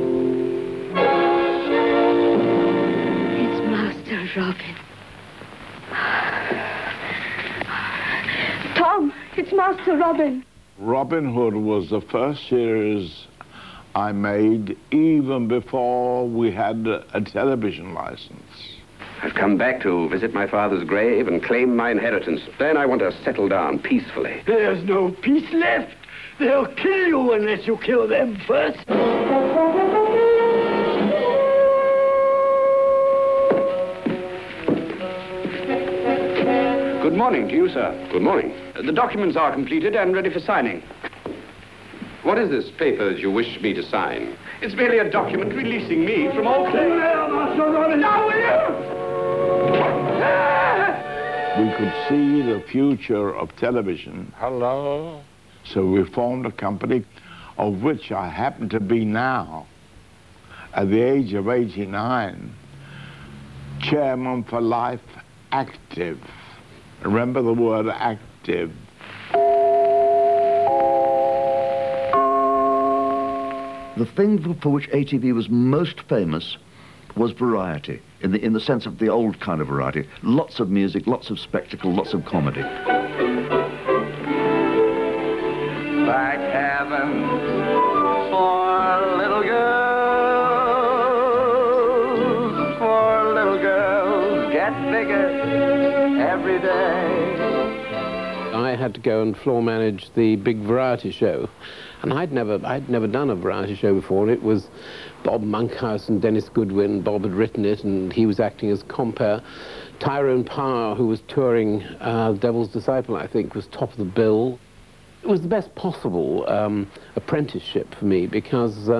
It's Master Robin. Master Robin. Robin Hood was the first series I made even before we had a television license. I've come back to visit my father's grave and claim my inheritance. Then I want to settle down peacefully. There's no peace left. They'll kill you unless you kill them first. Good morning to you, sir. Good morning. The documents are completed and ready for signing. What is this paper that you wish me to sign? It's merely a document releasing me from all claim. We could see the future of television. Hello? So we formed a company of which I happen to be now, at the age of 89, chairman for life active. Remember the word active. The thing for which ATV was most famous was variety, in the sense of the old kind of variety. Lots of music, lots of spectacle, lots of comedy. Thank heaven for little girls get bigger every day. I had to go and floor manage the big variety show, and I'd never done a variety show before. It was Bob Monkhouse and Dennis Goodwin. Bob had written it, and he was acting as compere. Tyrone Power, who was touring Devil's Disciple, I think, was top of the bill. It was the best possible apprenticeship for me, because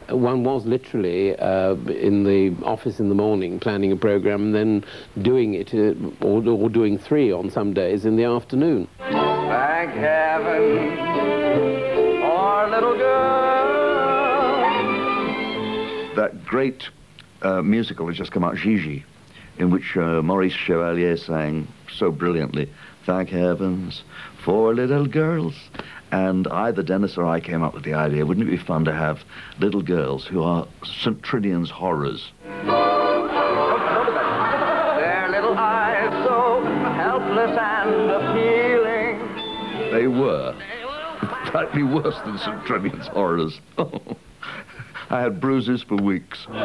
one was literally in the office in the morning planning a program and then doing it, or doing 3 on some days in the afternoon. Thank heaven for little girls. That great musical has just come out, Gigi, in which Maurice Chevalier sang so brilliantly, "Thank heavens for little girls." And either Dennis or I came up with the idea, wouldn't it be fun to have little girls who are St. Trinian's horrors? Their little eyes so helpless and appealing. They were slightly worse than St. Trinian's horrors. I had bruises for weeks. Thank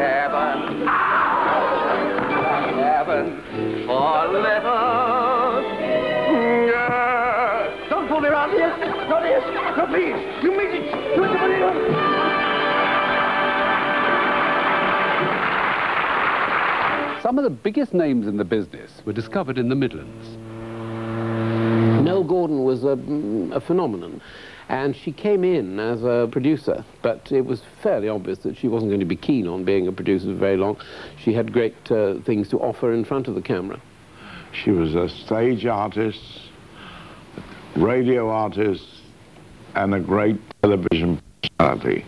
heaven. Thank heaven for little. Don't pull me around here. Not here. No, please. You mean it. Do it. Some of the biggest names in the business were discovered in the Midlands. Nell Gordon was a phenomenon, and she came in as a producer, but it was fairly obvious that she wasn't going to be keen on being a producer for very long. She had great things to offer in front of the camera. She was a stage artist, radio artist, and a great television personality.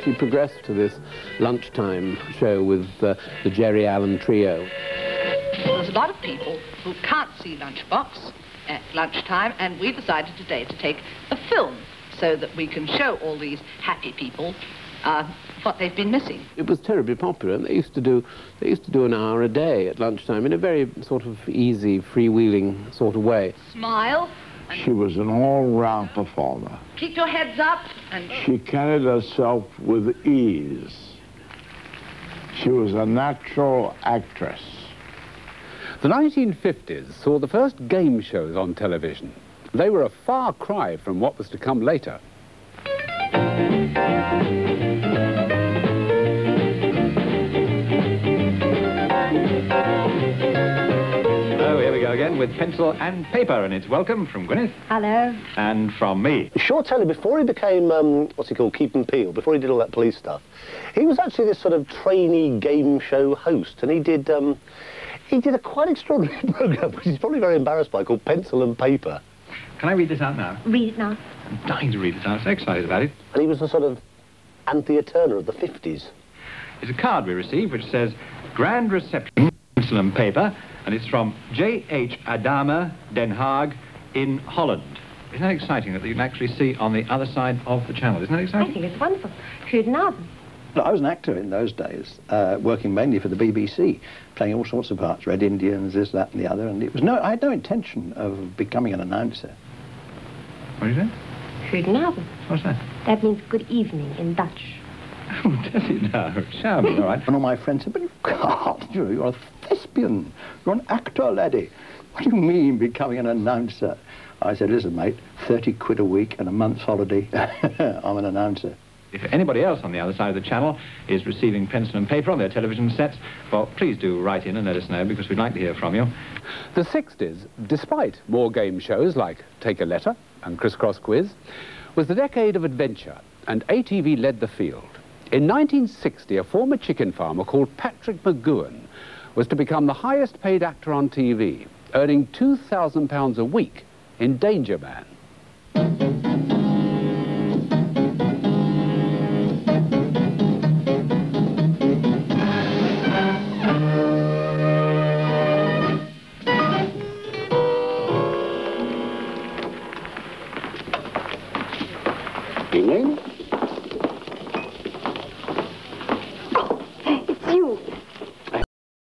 She progressed to this lunchtime show with the Jerry Allen Trio. There's a lot of people who can't see Lunchbox at lunchtime, and we decided today to take a film so that we can show all these happy people what they've been missing. It was terribly popular, and they used to do an hour a day at lunchtime in a very sort of easy, freewheeling sort of way. Smile. She was an all-round performer. Keep your heads up. And she carried herself with ease. She was a natural actress. The 1950s saw the first game shows on television. They were a far cry from what was to come later. Again with pencil and paper, and it's welcome from Gwyneth. Hello. And from me. Short telly, before he became, what's he called, Keep and Peel, before he did all that police stuff, he was actually this sort of trainee game show host, and he did a quite extraordinary programme, which he's probably very embarrassed by, called Pencil and Paper. Can I read this out now? Read it now. I'm dying to read it out. I'm so excited about it. And he was the sort of Anthea Turner of the 50s. It's a card we received which says, Grand Reception, Pencil and Paper, and it's from J.H. Adama, Den Haag, in Holland. Isn't that exciting that you can actually see on the other side of the channel? Isn't that exciting? I think it's wonderful. Goedenavond. I was an actor in those days, working mainly for the BBC, playing all sorts of parts, Red Indians, this, that, and the other, and I had no intention of becoming an announcer. What do you say? Goedenavond. What's that? That means good evening in Dutch. Oh, does it now? Charming, all right. And all my friends said, but you can't, you're a thespian, you're an actor, laddie. What do you mean, becoming an announcer? I said, listen, mate, 30 quid a week and a month's holiday, I'm an announcer. If anybody else on the other side of the channel is receiving pencil and paper on their television sets, well, please do write in and let us know, because we'd like to hear from you. The 60s, despite more game shows like Take a Letter and Crisscross Quiz, was the decade of adventure, and ATV led the field. In 1960, a former chicken farmer called Patrick McGowan was to become the highest paid actor on TV, earning £2,000 a week in Danger Man. Evening.